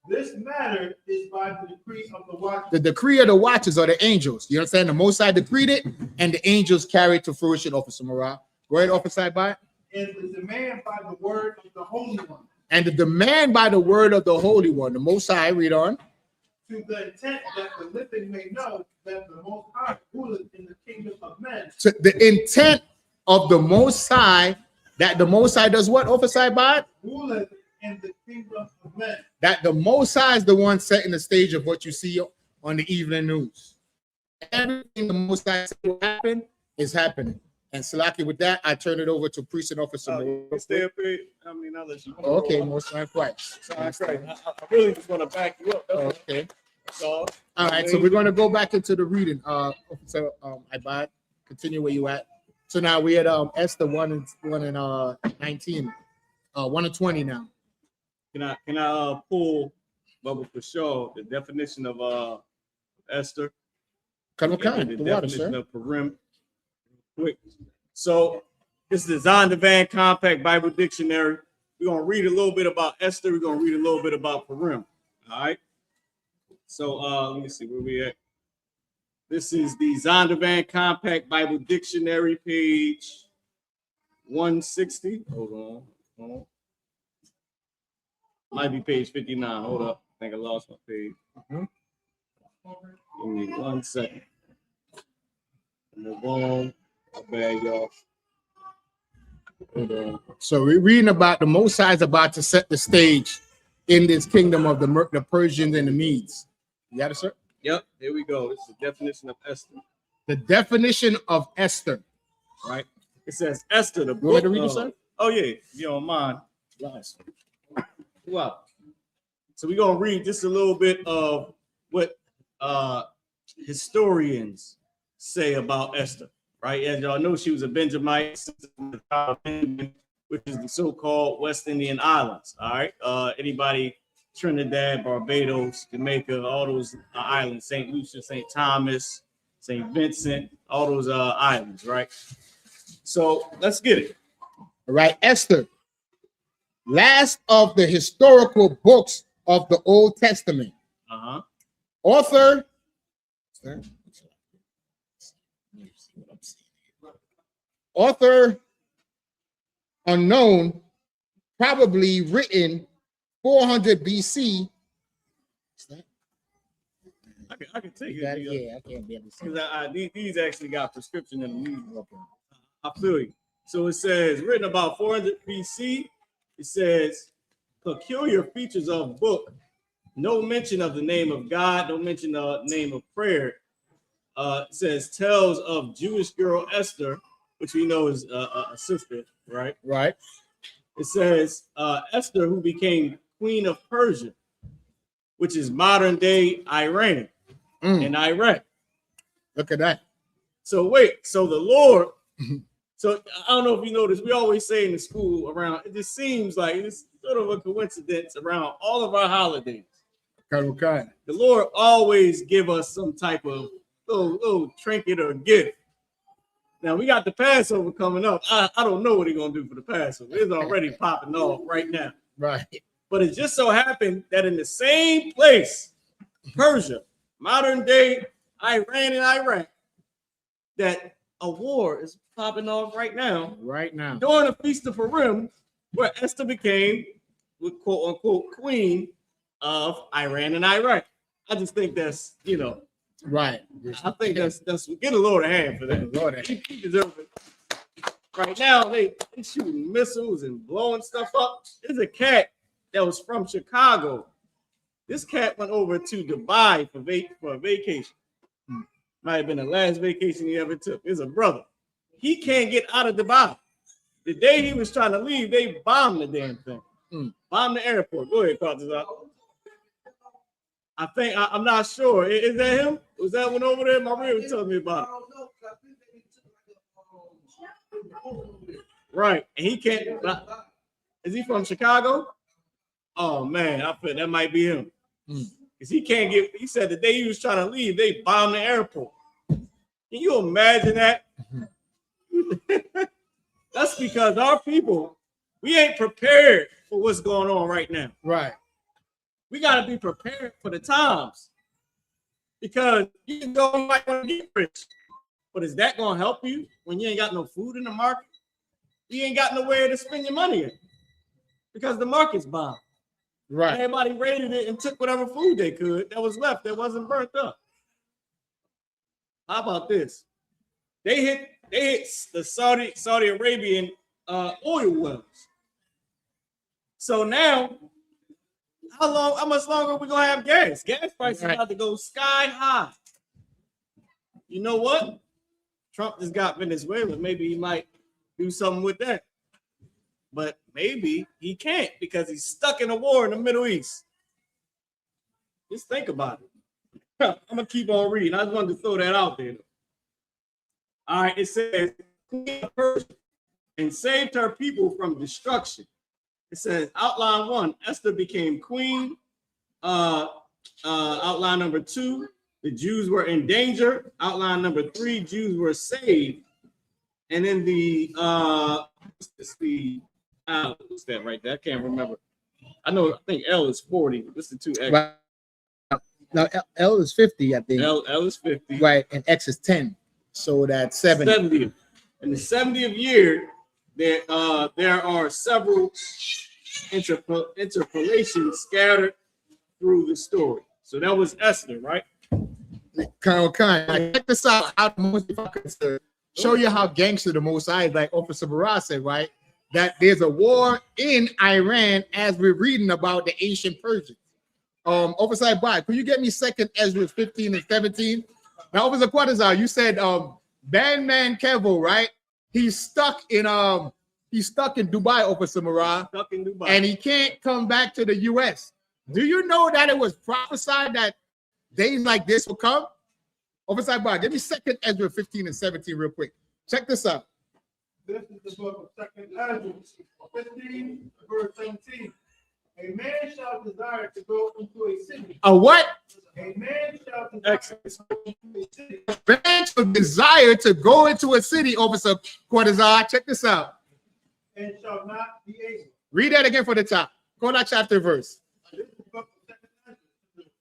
This matter is by the decree of the watchers. The decree of the watchers are the angels. You understand? The Most High decreed it, and the angels carried to fruition, Officer Morale. Go ahead, Officer Ibai. And the demand by the word of the Holy One. And the demand by the word of the Holy One, the Most High, read on. To the intent that the living may know that the Most High ruleth in the kingdom of men. To the intent of the Most High, that the Most High does what, Officer Ibai? Ruleth in the kingdom of men. That the Most High is the one setting the stage of what you see on the evening news. Everything the Most High said will happen is happening. And Salaki, with that, I turn it over to Priest and Officer. Stay up here. I mean, I'll let you. Okay, Most High, quiet. Sorry, I really just want to back you up. Okay. That's all. All right, so we're going to go back into the reading. Officer Ibai, continue where you at. So now we had Esther 1 and 19, 1 and 20 now. Can I pull Bubba for sure the definition of Esther? Come And on, the the water, definition sir. of Purim. Quick. So this is the Zondervan Compact Bible Dictionary. We're gonna read a little bit about Esther. We're gonna read a little bit about Purim. All right. So let me see where we at. This is the Zondervan Compact Bible Dictionary, page 160. Hold on. Might be page 59. Hold up. I think I lost my page. Give me 1 second. Move on. My bad, y'all. Hold on. So we're reading about the Most High is about to set the stage in this kingdom of the Persians and the Medes. You got it, sir? Yep, here we go. This is the definition of Esther. The definition of Esther. Right? It says Esther, the You want me book. to read it, sir? Oh, yeah. If you don't mind. Yes. Wow. So we're going to read just a little bit of what historians say about Esther, right? As y'all know, she was a Benjamite, which is the so-called West Indian Islands, all right? Anybody, Trinidad, Barbados, Jamaica, all those islands, St. Lucia, St. Thomas, St. Vincent, all those islands, right? So let's get it. All right, Esther. Last of the historical books of the Old Testament. Uh-huh. Author. Author unknown, probably written 400 BC. I can take it. Yeah, I can't be able to see. Because these actually got prescription in the news. I feel you. So it says, written about 400 BC. It says, peculiar features of book. No mention of the name of God. No mention of the name of prayer. It says, tells of Jewish girl Esther, which we know is a sister, right? Right. It says, Esther, who became queen of Persia, which is modern day Iran and Iraq. Look at that. So wait, so the Lord, so I don't know if you noticed, we always say in the school around, it just seems like it's sort of a coincidence around all of our holidays. Okay. The Lord always give us some type of little trinket or gift. Now we got the Passover coming up. I don't know what he's gonna do for the Passover. It's already popping off right now. Right. But it just so happened that in the same place, Persia, modern day Iran and Iraq, that a war is popping off right now. Right now. During the Feast of Purim, where Esther became, quote unquote, queen of Iran and Iraq. I just think that's, Right. I think that's get a Lord a hand for that. Lord, He deserves it. Right now, they shooting missiles and blowing stuff up. There's a cat that was from Chicago. This cat went over to Dubai for a vacation. Might have been the last vacation he ever took. There's a brother. He can't get out of Dubai. The day he was trying to leave, they bombed the damn thing. Bombed the airport. Go ahead, Carter. I'm not sure. Is that him? Was that one over there? My real was telling me about it. Right. And he can't. Is he from Chicago? Oh man, I feel that might be him. Because he can't get, he said the day he was trying to leave, they bombed the airport. Can you imagine that? That's because our people, we ain't prepared for what's going on right now. Right. we got to be prepared for the times, because you can go and might want to get rich, but is that going to help you when you ain't got no food in the market? You ain't got nowhere to spend your money in because the market's bombed. Right. Everybody raided it and took whatever food they could that was left that wasn't burnt up. How about this? They hit the Saudi Arabian oil wells. So now, how much longer are we gonna have gas? Gas prices about to go sky high. You know what? Trump just got Venezuela. Maybe he might do something with that. But maybe he can't because he's stuck in a war in the Middle East. Just think about it. I'm gonna keep on reading. I just wanted to throw that out there. All right, it says, Queen of Persia and saved her people from destruction. It says, outline 1, Esther became queen. Outline number 2, the Jews were in danger. Outline number 3, Jews were saved. And then what's that right there? I can't remember. I think L is 40. What's the 2X? Right. Now L is 50, I think. L is 50. Right, and X is 10. So that's 70. 70th. In the 70th year, there are several interpolations scattered through the story. So that was Esther, right? Check this out. How the Most High could show you how gangster the Most High is, like Officer Barra said, right? That there's a war in Iran as we're reading about the ancient Persians. Officer Barra, could you get me 2nd Ezra 15 and 17? Now, Officer Quatazar, you said Bandman Kevo, right? He's stuck in Dubai, Officer Mara. Stuck in Dubai. And he can't come back to the US. Do you know that it was prophesied that days like this will come? Officer Barra, give me 2nd Ezra 15 and 17 real quick. Check this out. This is the book of 2nd Ezra 15, verse 17. A man shall desire to go into a city. A what? A man shall desire to go into a city. A man shall desire to go into a city, Officer Quatazar. Check this out. And shall not be able. Read that again for the top. Go that chapter verse. This is the book of 2nd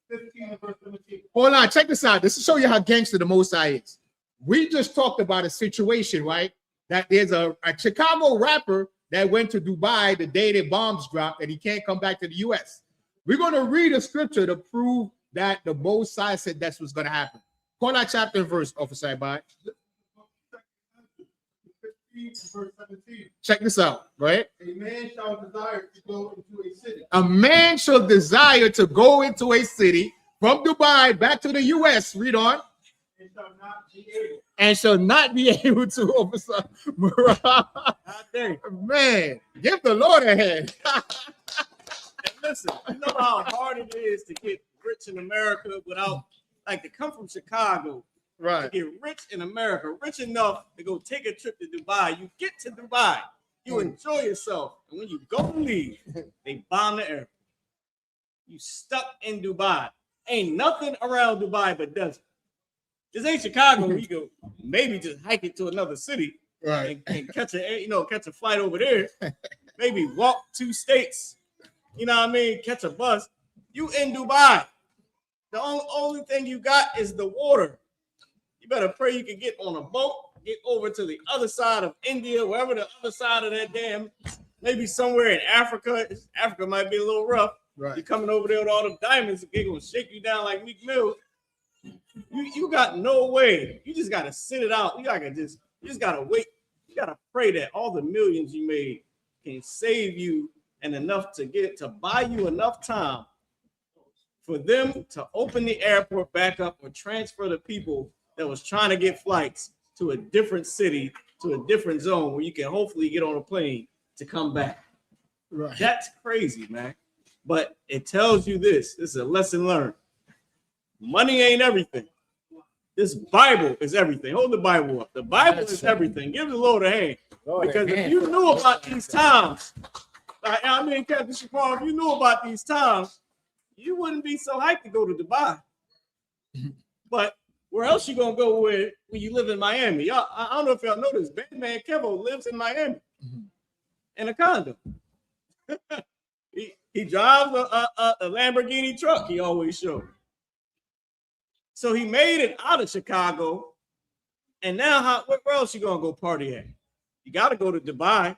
Ezra 15 and verse 17. Hold on, check this out. This will show you how gangster the Most High is. We just talked about a situation, right? That there's a Chicago rapper that went to Dubai the day the bombs dropped and he can't come back to the US. We're going to read a scripture to prove that the Most High said that's what's going to happen. Call that chapter and verse, Officer Ibai. Verse 17. Check this out, right? A man shall desire to go into a city. A man shall desire to go into a city from Dubai back to the US. Read on. And shall not be able. And shall not be able to, Officer Murad. Man, give the Lord a hand. And listen, you know how hard it is to get rich in America without, like, to come from Chicago, Right. to get rich in America, rich enough to go take a trip to Dubai. You get to Dubai, you enjoy yourself, and when you go to leave, they bomb the airport. You stuck in Dubai. Ain't nothing around Dubai but desert. This ain't Chicago where you go maybe just hike it to another city, Right. and catch a flight over there. Maybe walk 2 states. You know what I mean? Catch a bus. You in Dubai. The only thing you got is the water. You better pray you can get on a boat, get over to the other side of India, wherever the other side of that damn, maybe somewhere in Africa. Africa might be a little rough. Right. You're coming over there with all them diamonds, they're gonna shake you down like Meek Mill. You got no way. You just gotta sit it out. You just gotta wait. You gotta pray that all the millions you made can save you and enough to buy you enough time for them to open the airport back up or transfer the people that was trying to get flights to a different city, to a different zone where you can hopefully get on a plane to come back. Right. That's crazy, man. But it tells you this. This is a lesson learned. Money ain't everything. This Bible is everything. Hold the Bible up. The Bible is everything. Give the Lord a hand. Because if you knew about these times, Captain Shapar, if you knew about these times, you wouldn't be so hyped to go to Dubai. But where else you gonna go when you live in Miami? Y'all, I don't know if y'all know this. Bandman Kevo lives in Miami in a condo. he He drives a Lamborghini truck, he always showed. So he made it out of Chicago. And now, where else you going to go party at? You got to go to Dubai.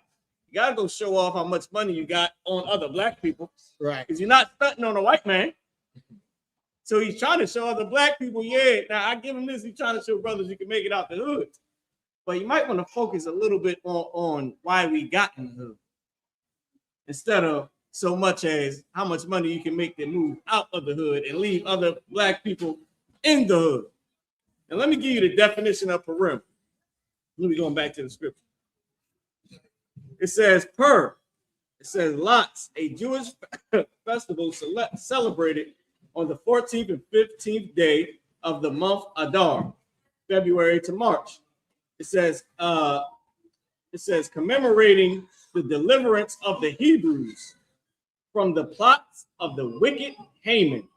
You got to go show off how much money you got on other black people. Right. Because you're not stunting on a white man. So he's trying to show other black people, yeah, now I give him this. He's trying to show brothers you can make it out the hood. But you might want to focus a little bit on why we got in the hood, instead of so much as how much money you can make them move out of the hood and leave other black people in the hood. And let me give you the definition of Purim. Let me go back to the scripture. It says Pur. It says lots, a Jewish festival celebrated on the 14th and 15th day of the month Adar, February to March. It says commemorating the deliverance of the Hebrews from the plots of the wicked Haman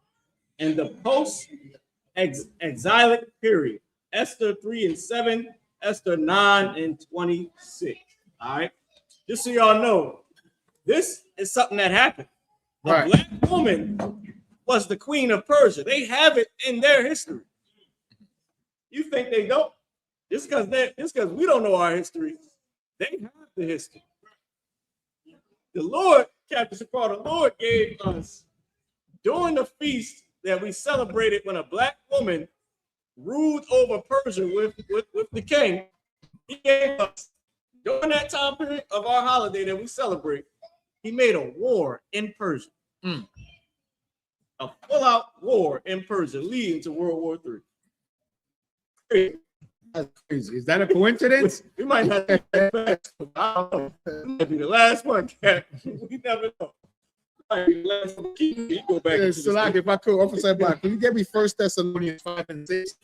and the post-exilic period. Esther 3:7, Esther 9:26. All right. Just so y'all know, this is something that happened. Right. A black woman was the queen of Persia. They have it in their history. You think they don't? Just because we don't know our history, they have the history. The Lord, Captain Shapar, the Lord gave us during the feast that we celebrated when a black woman ruled over Persia with the king. He gave us during that time period of our holiday that we celebrate. He made a war in Persia, a full-out war in Persia, leading to World War III. That's crazy. Is that a coincidence? We might not be the last one, Cap. We never know. Go back. Salak, if I could, Officer Black, can you give me 1 Thessalonians 5:6?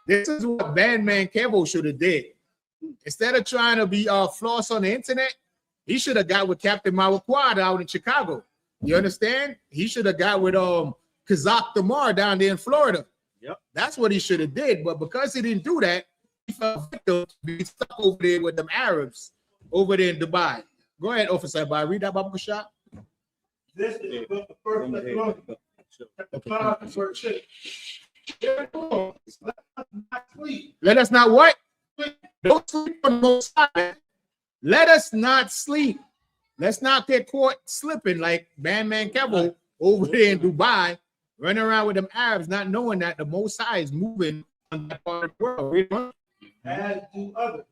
This is what Bandman Kevo should have did. Instead of trying to be floss on the internet, he should have got with Captain Mawaquad out in Chicago. You understand? He should have got with Kazak Damar down there in Florida. Yep. That's what he should have did. But because he didn't do that, he fell victim to be stuck over there with them Arabs over there in Dubai. Go ahead, Officer Bai. Read that Bible shot. This is the book of First Thessalonians, chapter 5, verse 6. Therefore, let us not sleep. Let us not what? Don't sleep on the Most High. Let us not sleep. Let's not get caught slipping like Bandman Kevo over there in Dubai, running around with them Arabs, not knowing that the Most High is moving on that part of the world. As do others.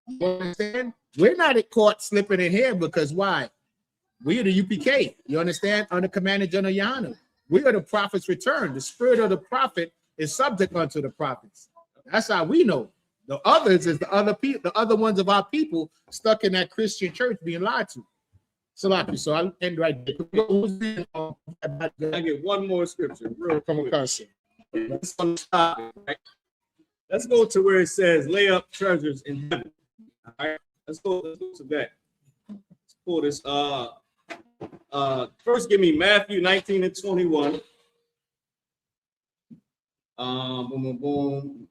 You understand? We're not caught slipping in here because why? We are the UPK. You understand? Under Commander General YAHANNA. We are the prophet's return. The spirit of the prophet is subject unto the prophets. That's how we know. The others is the other people, the other ones of our people stuck in that Christian church being lied to. So I'll end right there. I get one more scripture. Real quick. Let's go to where it says, lay up treasures in heaven. All right, let's go to that. Let's pull this. First, give me Matthew 19:21. Boom, boom, boom.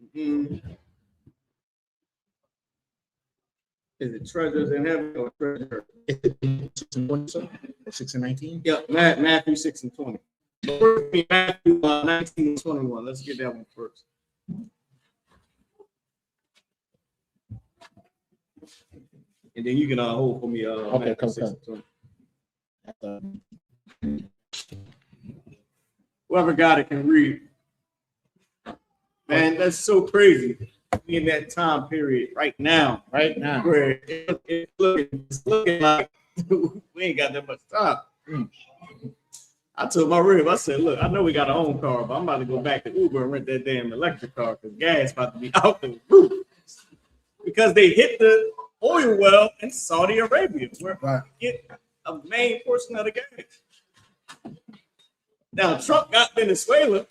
Is it treasures in heaven or treasure? 6:19. Yeah, Matthew 6:20. First, Matthew 19:21. Let's get that one first. And then you can hold for me. Okay, come. Whoever got it can read. Man, that's so crazy. In that time period, right now, where it's looking like we ain't got that much time. I told my rib, I said, look, I know we got our own car, but I'm about to go back to Uber and rent that damn electric car because gas about to be out the roof. Because they hit the oil well in Saudi Arabia, where we get a main portion of the gas. Now, Trump got Venezuela,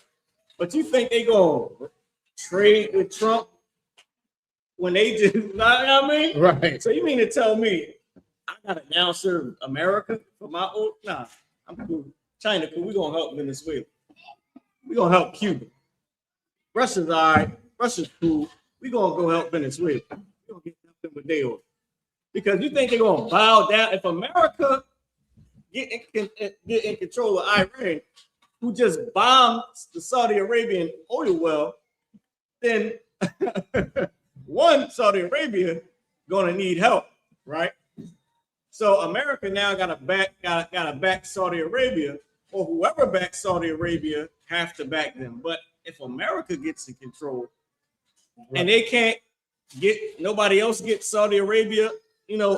but you think they gonna trade with Trump when they just, you know what I mean? Right. So you mean to tell me I gotta now serve America for my own? Nah, I'm cool. China, cool. We're gonna help Venezuela. We're gonna help Cuba. Russia's all right. Russia's cool. We're gonna go help Venezuela. We're gonna get them with their oil. Because you think they're gonna bow down if America get in control of Iran, who just bombed the Saudi Arabian oil well, then one, Saudi Arabia gonna need help, right? So America now gotta back Saudi Arabia, or whoever backs Saudi Arabia have to back them. But if America gets in control and they can't get nobody else get Saudi Arabia,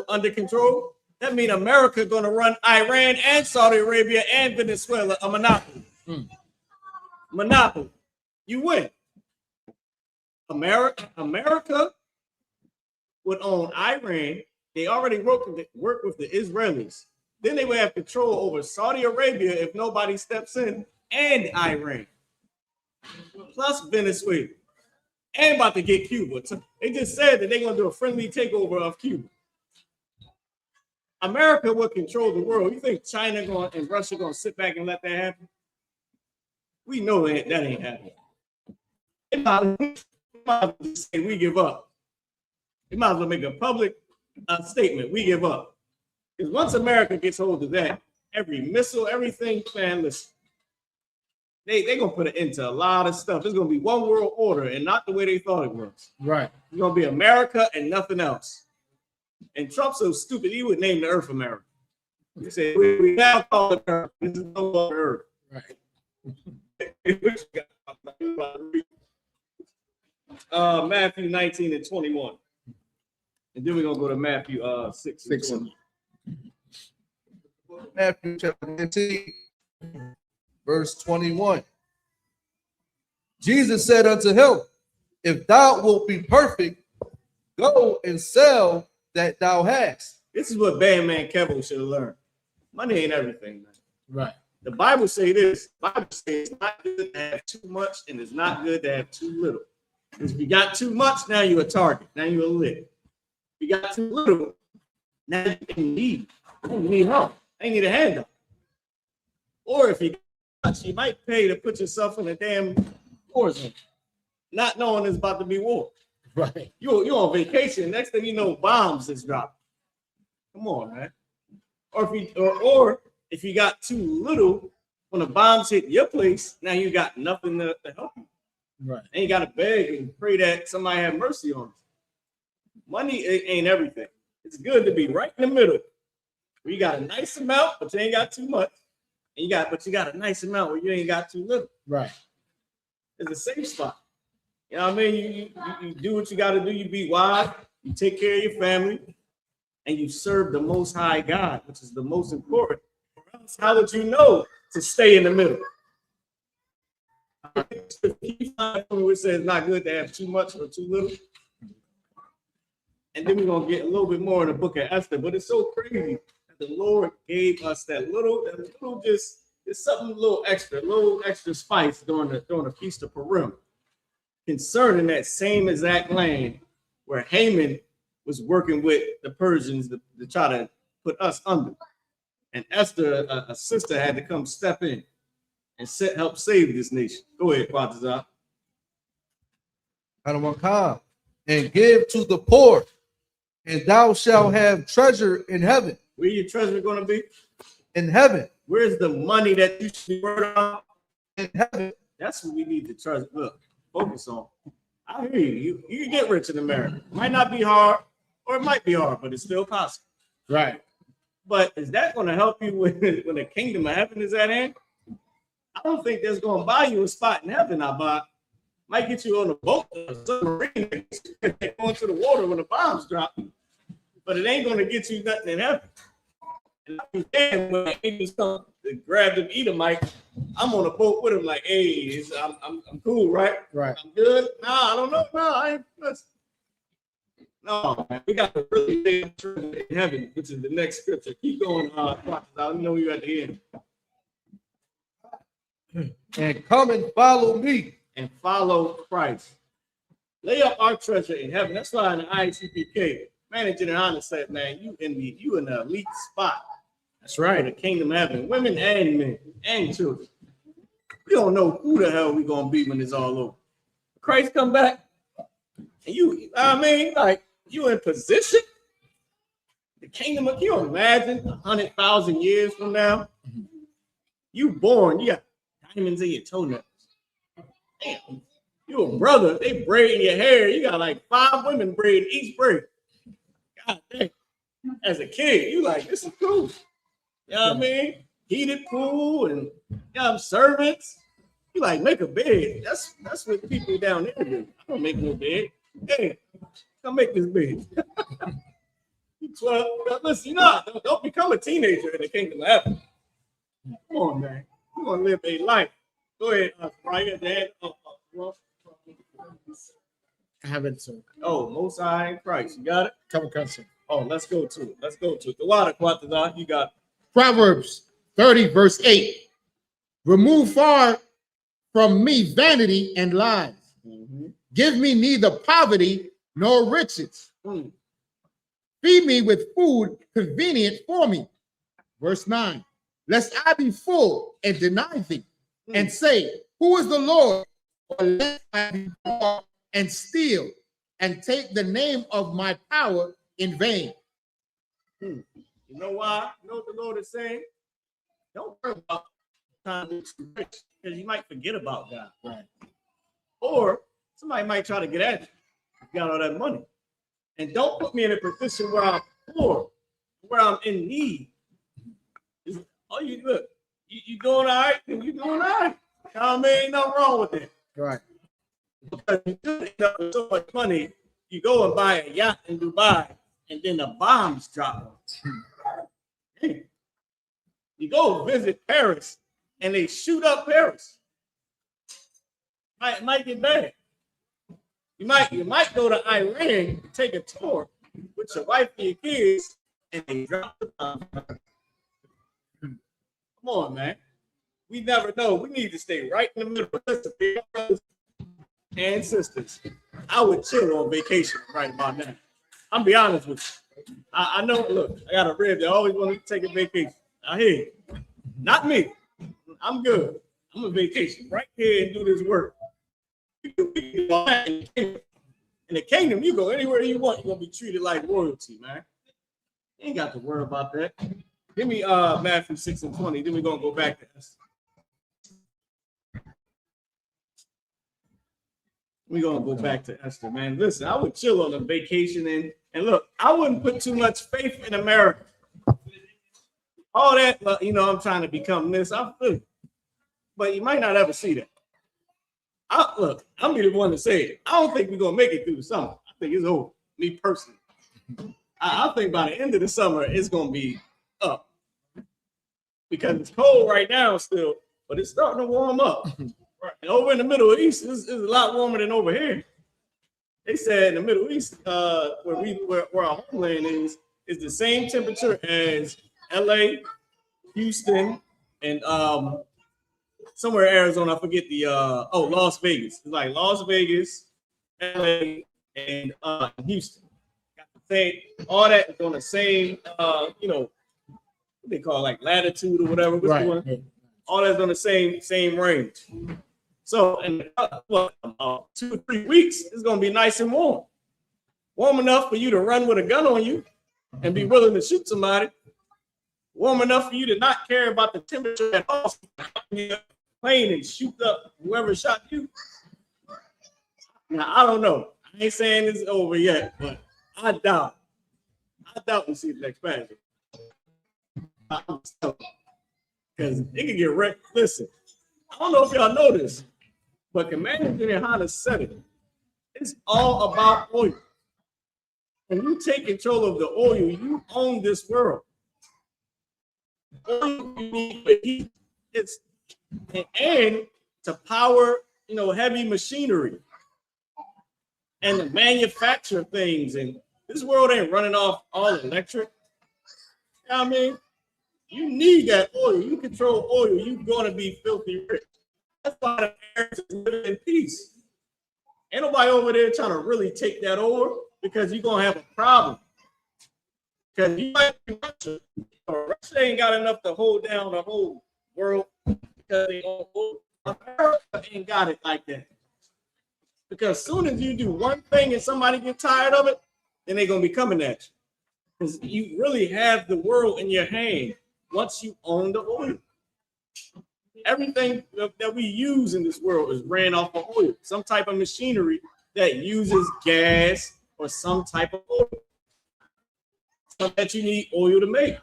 under control, that means America gonna run Iran and Saudi Arabia and Venezuela a monopoly. Monopoly. You win. America would own Iran. They already work with the Israelis. Then they would have control over Saudi Arabia if nobody steps in, and Iran, plus Venezuela, and about to get Cuba. They just said that they're going to do a friendly takeover of Cuba. America will control the world. You think China and Russia going to sit back and let that happen? We know that ain't happening. They might as well say we give up. They might as well make a public statement. We give up. Because once America gets hold of that, every missile, everything, man, listen, they're going to put an end to a lot of stuff. It's going to be one world order and not the way they thought it was. Right. It's going to be America and nothing else. And Trump's so stupid, he would name the earth America. He said, we now call it America. This is no longer earth. Right. Matthew 19 and 21. And then we're going to go to Matthew 6 and 20. Matthew chapter 19, verse 21. Jesus said unto him, if thou wilt be perfect, go and sell that thou hast. This is what Bandman Kevin should have learned. Money ain't everything, man. Right. The Bible say this. The Bible says it's not good to have too much, and it's not good to have too little. Because if you got too much, now you're a target. Now you're a lick. If you got too little, now you need help. They need a handout. Or if you got much, you might pay to put yourself in a damn war zone, not knowing it's about to be war. Right. You're on vacation. Next thing you know, bombs is dropping. Come on, man. Or if you got too little, when the bombs hit your place, now you got nothing to help you. Right. And you got to beg and pray that somebody have mercy on you. Money ain't everything. It's good to be right in the middle. Where you got a nice amount, but you ain't got too much. And you got a nice amount where you ain't got too little. Right. It's a safe spot. You know what I mean? You do what you got to do. You be wise. You take care of your family. And you serve the Most High God, which is the most important. How would you know to stay in the middle? It says it's not good to have too much or too little. And then we're going to get a little bit more in the book of Esther. But it's so crazy that the Lord gave us that little just, it's something a little extra spice during the Feast of Purim concerning that same exact land where Haman was working with the Persians to try to put us under. And Esther, a sister, had to come step in and help save this nation. Go ahead, Quatazar. And give to the poor, and thou shalt have treasure in heaven. Where your treasure going to be? In heaven. Where's the money that you should be working on? In heaven. That's what we need to treasure. Look, focus on. I hear you. You can get rich in America. It might not be hard, or it might be hard, but it's still possible. Right. But is that going to help you when the kingdom of heaven is at hand? I don't think that's going to buy you a spot in heaven. Might get you on a boat or a submarine going to the water when the bombs drop. But it ain't going to get you nothing in heaven. And when the angels come to grab them Edomite, I'm on a boat with him like, hey, I'm cool, right? Right. I'm good. No, I don't know. No, I ain't. No, man, we got to really stay in heaven, which is the next scripture. Keep going, I know you at the end. And come and follow me. And follow Christ. Lay up our treasure in heaven. That's why in the I.S.U.P.K, Manager YAHANNA said, man, you in the elite spot. That's right. For the kingdom of heaven, women and men and children. We don't know who the hell we gonna be when it's all over. Christ come back, and you in position The kingdom of, can you imagine 100,000 years from now? You born, you got diamonds in your toenails. Damn, you a brother, they braiding your hair. You got like 5 women braid each braid. God dang. As a kid, you like, this is cool. You know what I mean? Heated pool and servants. You like, make a bed. That's what people down there do. I don't make no bed. Hey, come make this bed. 12. Listen, don't become a teenager in the kingdom of heaven. Come on, man. You want to live a life. Go ahead, Brian, Dad. I have it, sir. Oh, Most High in Christ. You got it? Cover country. Oh, let's go to it. The water, Quatazan, you got it. Proverbs 30, verse 8. Remove far from me vanity and lies. Give me neither poverty nor riches. Feed me with food convenient for me. Verse 9. Lest I be full and deny thee, and say, who is the Lord? Or lest I be poor and steal, and take the name of my power in vain. You know why? You know what the Lord is saying? Don't worry about trying to be rich, because you might forget about God. Right. Or somebody might try to get at you. You got all that money. And don't put me in a position where I'm poor, where I'm in need. Oh, you look, you doing all right? You doing all right? I mean, ain't nothing wrong with it. Right. Because you end up with so much money, you go and buy a yacht in Dubai, and then the bombs drop. Hey, you go visit Paris, and they shoot up Paris. Might get bad. You might go to Iran, take a tour with your wife and your kids, and they drop the bomb. Come on, man. We never know. We need to stay right in the middle. Listen, brothers and sisters, I would chill on vacation right about now. I'm be honest with you. I know, look, I got a rib that always want to take a vacation. I hear you. Not me. I'm good. I'm on vacation right here and do this work. In the kingdom, you go anywhere you want. You're going to be treated like royalty, man. You ain't got to worry about that. Give me Matthew 6:20. Then we're going to go back to Esther. We're going to go back to Esther, man. Listen, I would chill on a vacation. And look, I wouldn't put too much faith in America. All that, I'm trying to become this. I feel it. But you might not ever see that. Look, I'm be the one to say it. I don't think we're going to make it through the summer. I think it's over, me personally. I think by the end of the summer, it's going to be up. Because it's cold right now still, but it's starting to warm up. Right. And over in the Middle East, it's a lot warmer than over here. They said in the Middle East, where our homeland is the same temperature as LA, Houston, and somewhere in Arizona. I forget the Las Vegas. It's like Las Vegas, LA, and Houston. Got the same, all that is on the same what they call like latitude or whatever. What's Right. going? All that's on the same range. So in 2 or 3 weeks, it's gonna be nice and warm. Warm enough for you to run with a gun on you and be willing to shoot somebody. Warm enough for you to not care about the temperature at all. Plane and shoot up whoever shot you. Now I don't know. I ain't saying it's over yet, but I doubt we see the next passage. Because it can get wrecked. Listen, I don't know if y'all know this, but Commander YAHANNA said it. It's all about oil. When you take control of the oil, you own this world. Oil you need for heat. It's and to power, heavy machinery and to manufacture things. And this world ain't running off all electric. You know what I mean? You need that oil. You control oil, you're going to be filthy rich. That's why the Americans live in peace. Ain't nobody over there trying to really take that over because you're going to have a problem. Because you might be Russia. Russia ain't got enough to hold down the whole world because they own oil. America ain't got it like that. Because as soon as you do one thing and somebody get tired of it, then they're going to be coming at you. Because you really have the world in your hand once you own the oil. Everything that we use in this world is ran off of oil, some type of machinery that uses gas or some type of oil. Something that you need oil to make.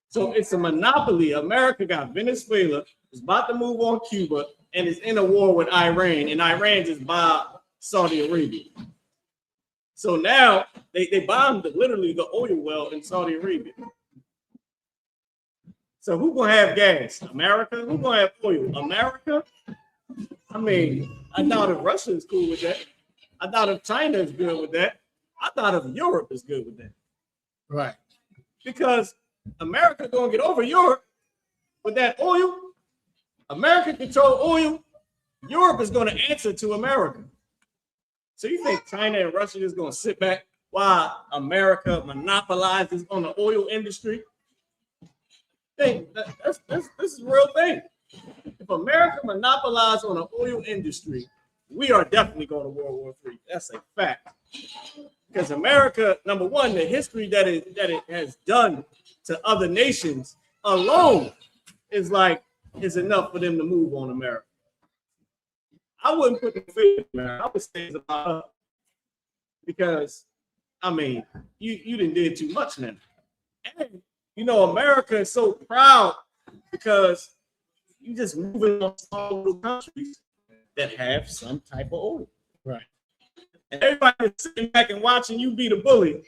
So it's a monopoly. America got Venezuela, is about to move on Cuba, and is in a war with Iran, and Iran just bombed Saudi Arabia. So now they bombed literally the oil well in Saudi Arabia. So who's gonna have gas? America? Who's gonna have oil? America? I mean, I doubt if Russia is cool with that. I doubt if China is good with that. I doubt if Europe is good with that. Right. Because America gonna get over Europe with that oil. America control oil. Europe is gonna answer to America. So you think China and Russia is gonna sit back while America monopolizes on the oil industry? This is a real thing. If America monopolizes on the oil industry, we are definitely going to World War III. That's a fact. Because America, number one, the history that it has done to other nations alone is enough for them to move on America. I wouldn't put the faith in America. I would say it's about us. Because, I mean, you done did too much now. And, you know, America is so proud because you just moving on small little countries that have some type of oil. Right. And everybody's sitting back and watching you be the bully.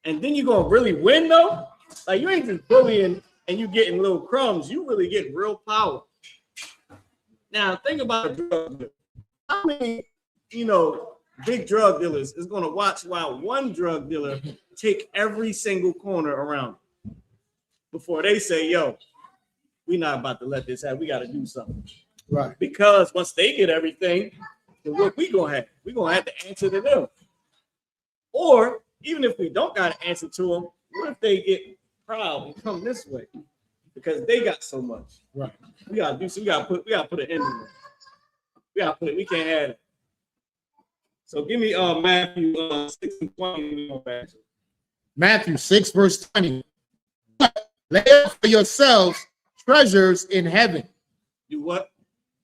And then you're going to really win, though? Like, you ain't just bullying and you getting little crumbs. You really get real power. Now, think about a drug dealer. How many, you know, big drug dealers is going to watch while one drug dealer take every single corner around before they say, yo, we're not about to let this happen. We got to do something. Right. Because once they get everything, then what we going to have? We're going to have to answer to them. Or even if we don't got to answer to them, what if they get proud and come this way? Because they got so much. Right. We got to do so. We got to put an end to it. We can't have it. So give me Matthew 6:20. Matthew 6, verse 20. Lay up for yourselves treasures in heaven. Do what?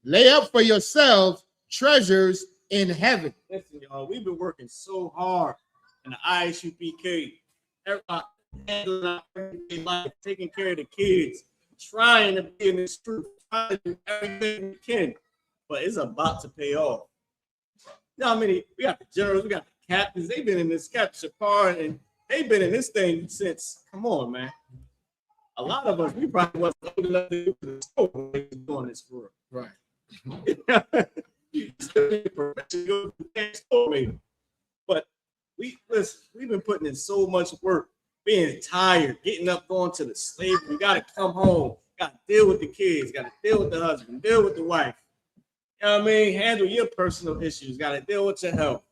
Lay up for yourselves treasures in heaven. Listen, y'all, we've been working so hard in the I.S.U.P.K. Taking care of the kids, trying to be in this truth, trying to do everything we can, but it's about to pay off. You know how many? We got the generals, we got the captains. They've been in this Captain Shapar, and they've been in this thing since. Come on, man. A lot of us, we probably wasn't old enough to do the school when we were doing this for. Right. But we've been putting in so much work, being tired, getting up, going to the slavery. We got to come home, got to deal with the kids, got to deal with the husband, deal with the wife. You know what I mean? Handle your personal issues, got to deal with your health,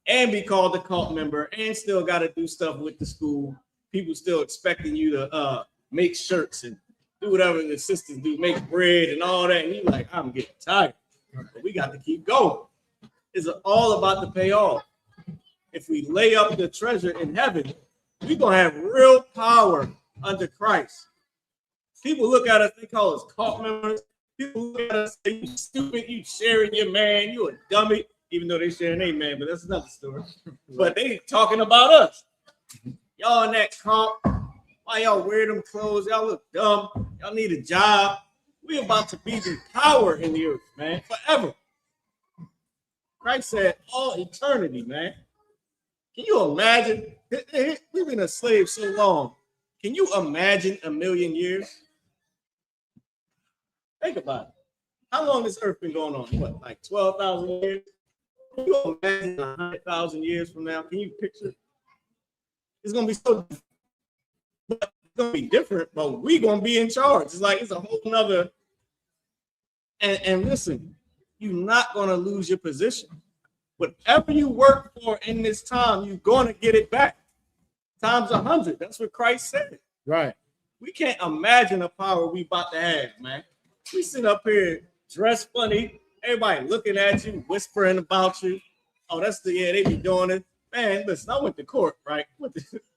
and be called a cult member, and still got to do stuff with the school. People still expecting you to make shirts and do whatever the sisters do, make bread and all that. And you're like, I'm getting tired. But we got to keep going. It's all about the payoff. If we lay up the treasure in heaven, we're going to have real power under Christ. People look at us, they call us cult members. People look at us, say, you stupid, you sharing your man, you a dummy, even though they sharing their man, but that's another story. But they talking about us. Y'all in that cult. Why y'all wear them clothes? Y'all look dumb. Y'all need a job. We about to be the power in the earth, man, forever. Christ said all eternity, man. Can you imagine? We've been a slave so long. Can you imagine 1,000,000 years? Think about it. How long has earth been going on? What, like 12,000 years? Can you imagine 100,000 years from now? Can you picture it? It's going to be so different. But it's going to be different, but we're going to be in charge. It's like it's a whole nother. And listen, you're not going to lose your position. Whatever you work for in this time, you're going to get it back. Times 100. That's what Christ said. Right. We can't imagine the power we about to have, man. We sit up here dressed funny, everybody looking at you, whispering about you. Oh, they be doing it. Man, listen, I went to court, right?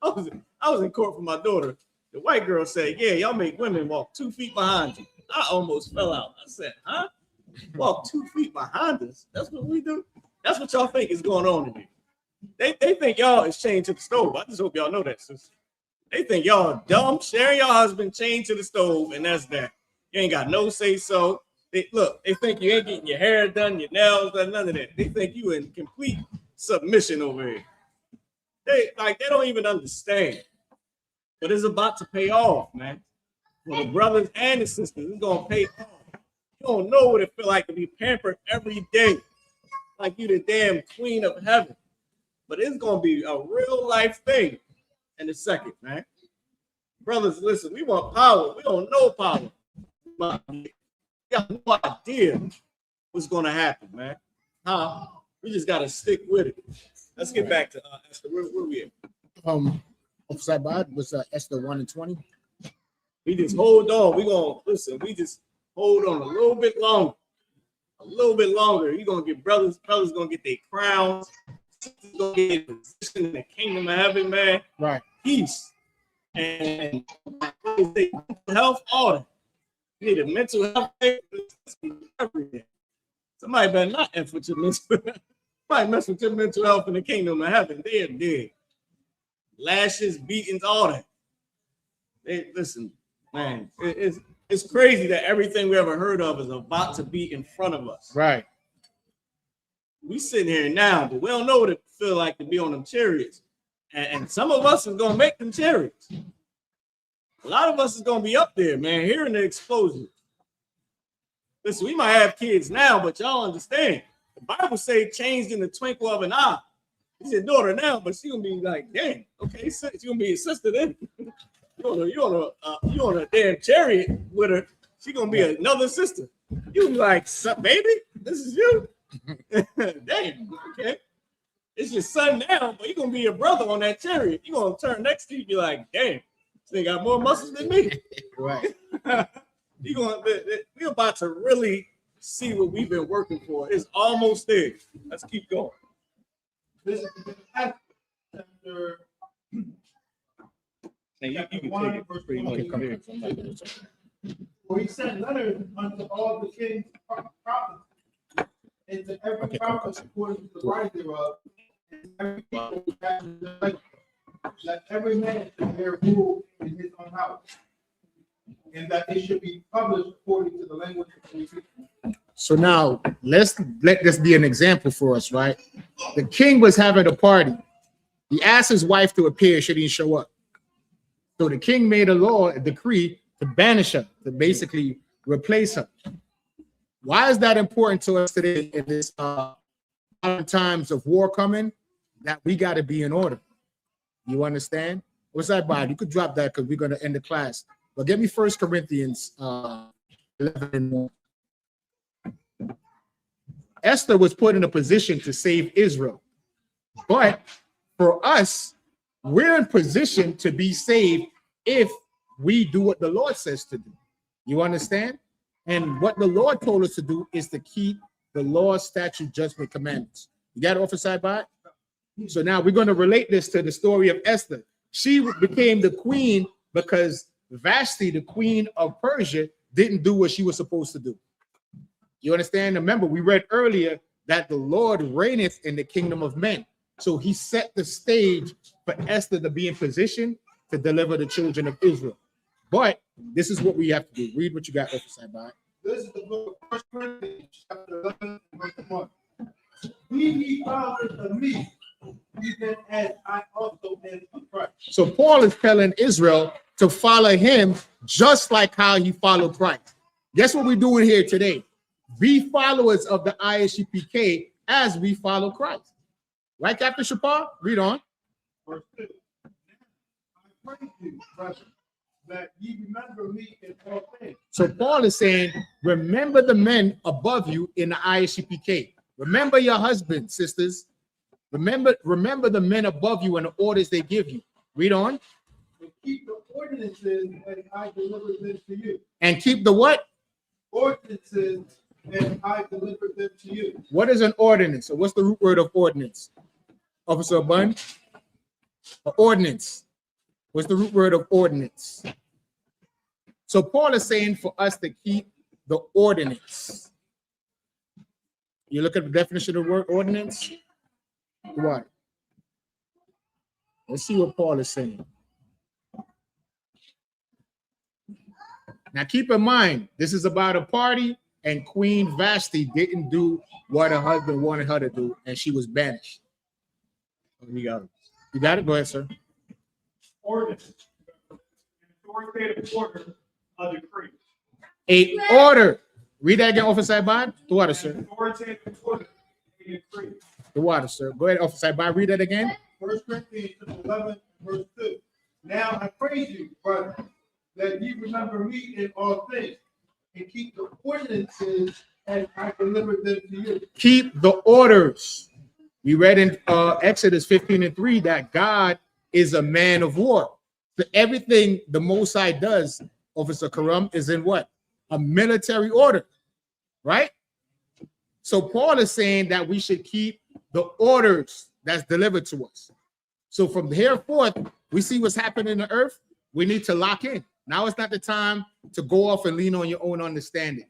I was in court for my daughter. The white girl said, yeah, y'all make women walk 2 feet behind you. I almost fell out. I said, huh? Walk 2 feet behind us? That's what we do? That's what y'all think is going on in here. They think y'all is chained to the stove. I just hope y'all know that, sis. They think y'all dumb, sharing your husband chained to the stove, and that's that. You ain't got no say so. They think you ain't getting your hair done, your nails done, none of that. They think you in complete submission over here. They don't even understand. But it's about to pay off, man. For the brothers and the sisters, it's gonna pay off. You don't know what it feel like to be pampered every day, like you the damn queen of heaven. But it's gonna be a real life thing in a second, man. Brothers, listen, we want power. We don't know power. But we got no idea what's gonna happen, man. We just gotta stick with it. Let's get back to Esther. Where we at? Officer Abad was Esther 1 and 20. We just hold on. We just hold on a little bit longer. A little bit longer. You're gonna get brothers gonna get their crowns, sisters gonna get their position in the kingdom of heaven, man. Right. Peace. And health, all that. You need a mental health. Somebody better not F with your mental health. Somebody mess with your mental health in the kingdom of heaven. They're dead. Lashes, beatings, all that. Listen, man, it's crazy that everything we ever heard of is about to be in front of us. Right. We sitting here now, but we don't know what it feel like to be on them chariots. And some of us is gonna make them chariots. A lot of us is gonna be up there, man, hearing the explosion. Listen, we might have kids now, but y'all understand. The Bible say changed in the twinkle of an eye. He's your daughter now, but she gonna be like, dang, okay, she's gonna be a sister then. You on a damn chariot with her. She gonna be another sister. You be like, sup, baby? This is you. Damn, okay. It's your son now, but you're gonna be your brother on that chariot. You're gonna turn next to you and be like, damn, they got more muscles than me. Right. We're about to really see what we've been working for. It's almost there. Let's keep going. This is chapter And you can 1, take it verse pretty much 20. there. For he sent letters unto all the king's prophets, and to every prophet according to the right thereof, and every people after their likeness, that every man should bear rule in his own house, and that it should be published according to the language of the people. So now let's let this be an example for us, right? The king was having a party. He asked his wife to appear, she didn't show up. So the king made a decree to banish her, to basically replace her. Why is that important to us today in this times of war coming? That we got to be in order. You understand? What's that, Bob? You could drop that because we're going to end the class. But give me 1 Corinthians 11:1. Esther was put in a position to save Israel. But for us, we're in position to be saved if we do what the Lord says to do. You understand? And what the Lord told us to do is to keep the law, statute, judgment, commandments. You got it off the side by it? So now we're going to relate this to the story of Esther. She became the queen because Vashti, the queen of Persia, didn't do what she was supposed to do. You understand? Remember, we read earlier that the Lord reigneth in the kingdom of men. So he set the stage for Esther to be in position to deliver the children of Israel. But this is what we have to do. Read what you got off the side by it. This is the book of 1 Corinthians, chapter 11, verse 1. Be ye followers of me, even as I also am of Christ. So Paul is telling Israel to follow him just like how he followed Christ. Guess what we're doing here today? Be followers of the I.S.U.P.K as we follow Christ. Right, Captain Shapar? Read on. Verse 2. I pray you, brethren, that ye remember me in all things. So Paul is saying, remember the men above you in the I.S.U.P.K. Remember your husband, sisters. Remember the men above you and the orders they give you. Read on. And keep the ordinances as I delivered them to you. And keep the what? Ordinances as I delivered them to you. What is an ordinance? So what's the root word of ordinance? Officer Bun? Ordinance. What's the root word of ordinance? So Paul is saying for us to keep the ordinance. You look at the definition of the word ordinance. What? Let's see what Paul is saying. Now keep in mind, this is about a party, and Queen Vashti didn't do what her husband wanted her to do, and she was banished. You got it. You got it? Go ahead, sir. Ordinance. Authoritative order, a decree. A order. Read that again, Officer Ibad. The water, sir. Authoritative order, a decree. The water, sir. Go ahead, Officer Ibad. Read that again. 1 Corinthians 11, verse 2. Now I praise you, brother, that you remember me in all things and keep the ordinances as I delivered them to you. Keep the orders. We read in Exodus 15:3 that God is a man of war. So everything the Most High does, Officer Karam, is in what? A military order, right? So Paul is saying that we should keep the orders that's delivered to us. So from here forth, we see what's happening in the earth. We need to lock in. Now it's not the time to go off and lean on your own understanding.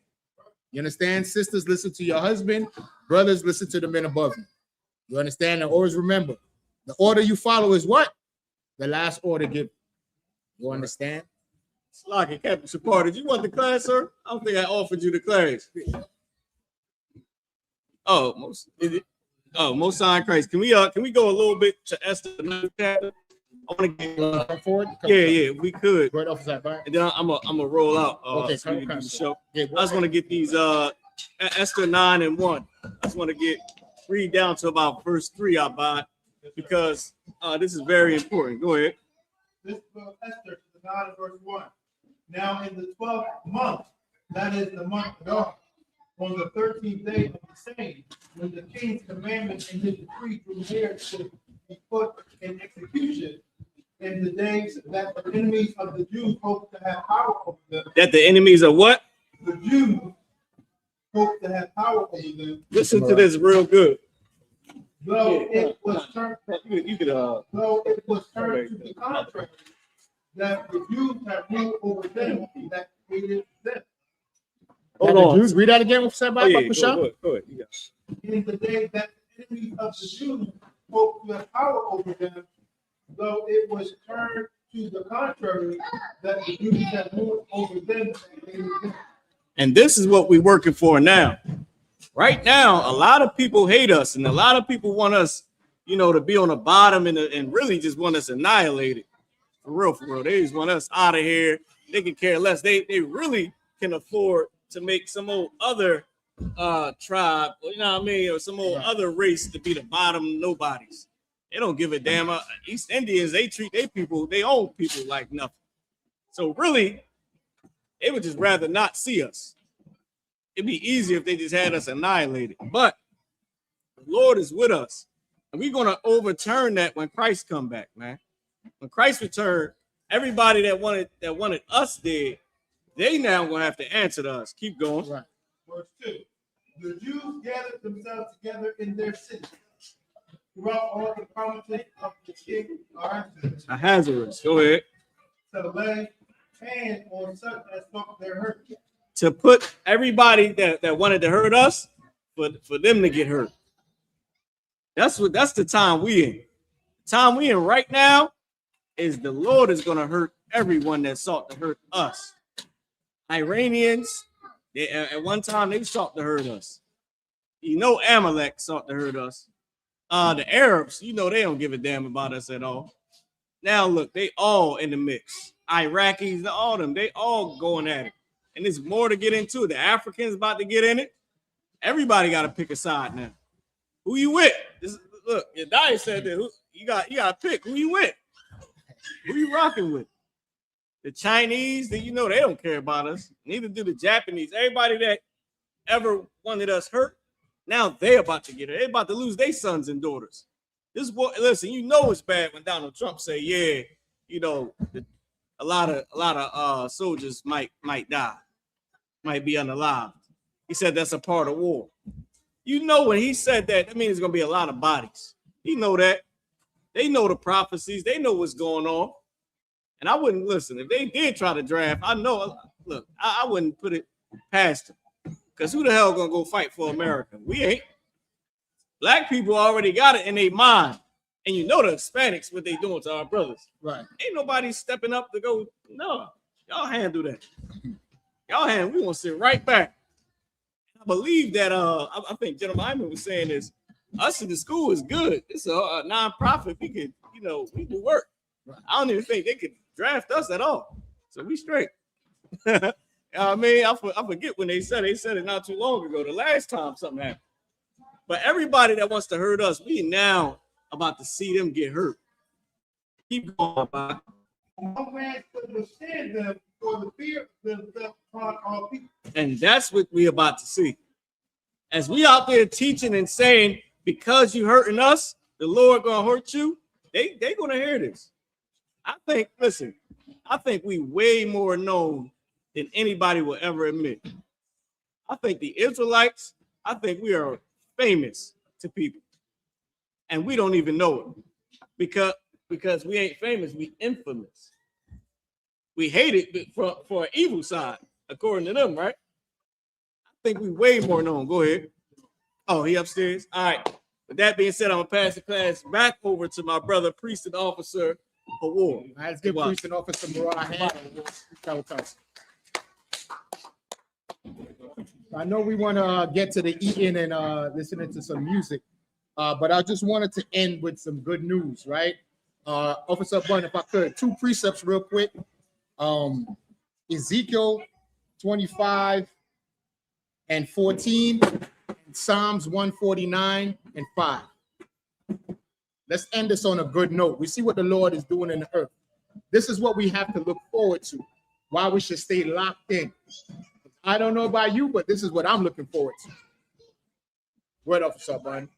You understand? Sisters, listen to your husband. Brothers, listen to the men above you. You understand? And always remember, the order you follow is what? The last order given. You understand? Slocky, Captain Shapar, did you want the class, sir? I don't think I offered you the class. Oh, most high in Christ. Can we go a little bit to Esther 9th chapter? I want to get Come forward. yeah, we could. Go ahead, Officer Ibad. And then I'm a roll out. Okay, So we can come. do the show. Yeah, I just want to get these Esther 9 and 1. I just want to read down to about verse 3, I buy, because this is very important. Go ahead. This book of Esther, 9 verse 1. Now in the 12th month, that is the month of Adar, on the 13th day of the same, when the king's commandment and his decree drew near to be put in execution, in the days that the enemies of the Jews hoped to have power over them. That the enemies are what? The Jews hoped to have power over them. Listen to this real good. Though it was turned, You could though it was turned to the contrary, that the Jews had ruled over them that hated them. hold on. Jews, read that again, Officer Ibad. Oh, yeah, go ahead. You got it. In the day that the enemies of the Jews hoped to have power over them, though it was turned to the contrary, that the Jews had ruled over them that hated them. And this is what we're working for now. Right now, a lot of people hate us, and a lot of people want us, to be on the bottom and really just want us annihilated. For real. They just want us out of here. They can care less. They really can afford to make some old other tribe, or some old other race to be the bottom nobodies. They don't give a damn. East Indians, they treat their people, their own people, like nothing. So really, they would just rather not see us. It'd be easier if they just had us annihilated. But the Lord is with us. And we're going to overturn that when Christ come back, man. When Christ return, everybody that wanted us dead, they now going to have to answer to us. Keep going. Right. Verse 2. The Jews gathered themselves together in their cities throughout all the provinces of the king Ahasuerus. Go ahead. to lay hand on such as thought their hurt. To put everybody that wanted to hurt us, for them to get hurt. That's the time we in. The time we in right now is the Lord is going to hurt everyone that sought to hurt us. Iranians, at one time they sought to hurt us. Amalek sought to hurt us. The Arabs, they don't give a damn about us at all. Now look, they all in the mix. Iraqis, all of them, they all going at it. And there's more to get into. The Africans about to get in it. Everybody got to pick a side now. Who you with? Look, your diet said that you got to pick. Who you with? Who you rocking with? The Chinese, they don't care about us. Neither do the Japanese. Everybody that ever wanted us hurt, now they about to get it. They about to lose their sons and daughters. This boy, listen, it's bad when Donald Trump say, yeah, a lot of soldiers might die, might be unalived. He said that's a part of war. When he said that, that means there's gonna be a lot of bodies. He know that. They know the prophecies. They know what's going on. And I wouldn't listen. If they did try to draft, I know, look, I wouldn't put it past them. Because who the hell gonna go fight for America? We ain't. Black people already got it in their mind. And you know the Hispanics, what they doing to our brothers. Right. Ain't nobody stepping up to go, no, y'all handle that. Y'all handle, we gonna sit right back. I believe that I think General Hyman was saying this. Us in the school is good. It's a non-profit. We could, we do work. Right. I don't even think they could draft us at all. So we straight. I mean, I forget when they said it not too long ago, the last time something happened. But everybody that wants to hurt us, we now about to see them get hurt. Keep going, Bob. No man could withstand them for the fear of them upon all people. And that's what we about to see. As we out there teaching and saying, because you hurting us, the Lord gonna hurt you, they gonna hear this. I think we way more known than anybody will ever admit. I think the Israelites, I think we are famous to people. And we don't even know it. Because we ain't famous, we infamous. We hate it for an evil side, according to them, right? I think we way more known. Go ahead. Oh, he upstairs? All right. With that being said, I'm going to pass the class back over to my brother, priest and officer for war. Let's give priest and officer Mariah a hand. I know we want to get to the eating and listening to some music, but I just wanted to end with some good news, right? Officer Bun, if I could, 2 precepts real quick. Ezekiel 25 and 14, and Psalms 149 and 5. Let's end this on a good note. We see what the Lord is doing in the earth. This is what we have to look forward to, why we should stay locked in. I don't know about you, but this is what I'm looking forward to. What, Officer Bun?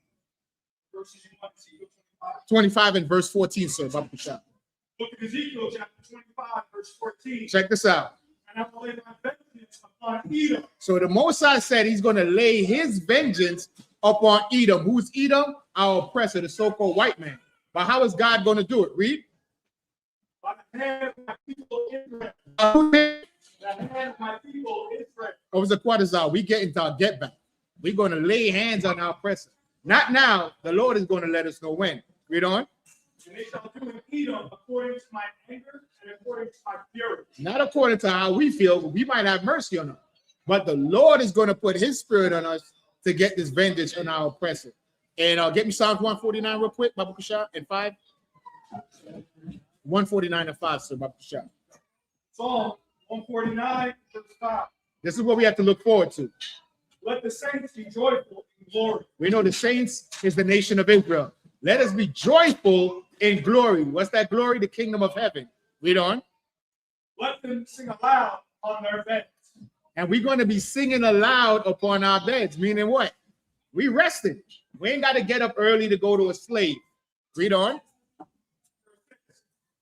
25 and verse 14, sir. Book of Ezekiel, chapter 25, verse 14. Check this out. And I will lay my vengeance upon Edom. So the Most High said he's going to lay his vengeance upon Edom. Who's Edom? Our oppressor, the so-called white man. But how is God going to do it? Read. By the hand of my people Israel. By the hand of my people Israel. Over the quarters out, we get into our get back. We're going to lay hands on our oppressor. Not now. The Lord is going to let us know when. Read on. And they shall do in Edom according to my anger and according to my fury. Not according to how we feel, but we might have mercy on them. But the Lord is going to put his spirit on us to get this vengeance on our oppressor. And get me Psalms 149 real quick, Babu Kusha, and 5. 149 and 5, sir, Babu Kusha. Psalm 149, verse 5. This is what we have to look forward to. Let the saints be joyful in glory. We know the saints is the nation of Israel. Let us be joyful in glory. What's that glory? The kingdom of heaven. Read on. Let them sing aloud on their beds. And we're going to be singing aloud upon our beds. Meaning what? We rested. We ain't got to get up early to go to a slave. Read on.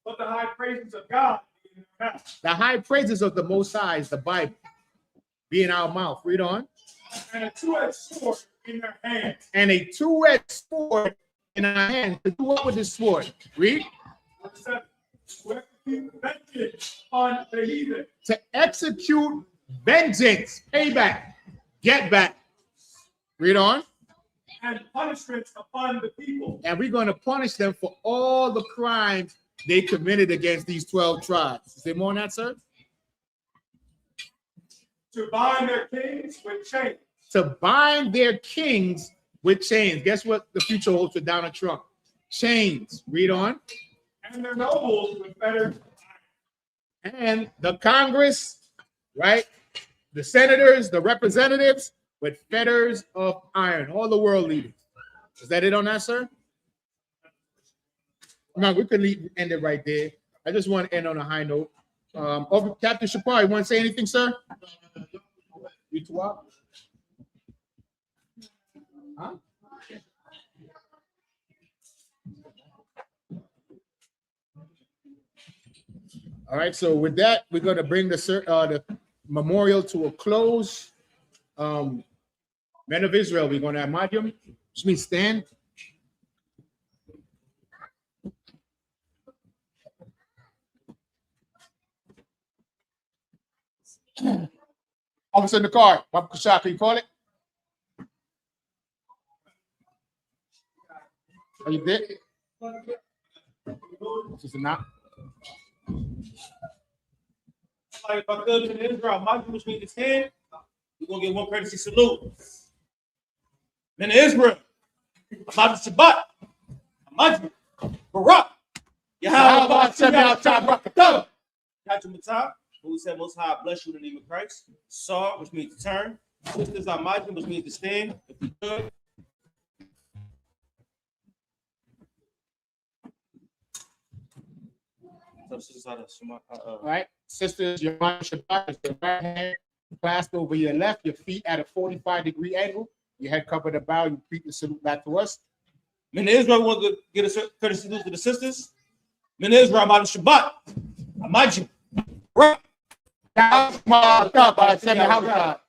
Let the high praises of God be in their mouth. The high praises of the Most High is the Bible. Be in our mouth. Read on. And a two-edged sword in their hands. And a two-edged sword in our hands. To do what with this sword? Read. Vengeance on the heathen. To execute vengeance, payback, get back. Read on. And punishment upon the people. And we're going to punish them for all the crimes they committed against these 12 tribes. Is there more on that, sir? To bind their kings with chains. To bind their kings with chains. Guess what the future holds for Donald Trump? Chains. Read on. And their nobles with fetters. And the Congress, right? The senators, the representatives with fetters of iron. All the world leaders. Is that it on that, sir? No, we could end it right there. I just want to end on a high note. Captain Shapar, you want to say anything, sir? You two up? Huh? All right, so with that, we're going to bring the memorial to a close. Men of Israel, we're going to have Madhyam, which means stand. Officer in the car. Baba Kushak, can you call it? Are you there? Sister not. Like if I could in Israel, my Jewish mean to stand, we're gonna get one courtesy salute. Men of Israel, about the Shabbat, Amajim, Barak, Yahawanna, Matah, who said Most High bless you in the name of Christ. Saw, which means to turn. Sisters Amajim, which means to stand. If we could. All right, sisters, your Shabbat is your right hand clasped over your left, your feet at a 45-degree angle, your head covered about, you repeat the salute back to us. Men of Israel, want to get a courtesy salute to the sisters. Men of Israel, about the Shabbat, Amajim, Barak,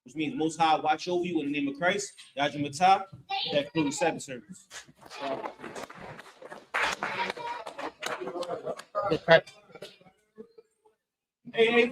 which means Most High watch over you in the name of Christ. Yahawanna Matah, that includes Sabbath service. Hey,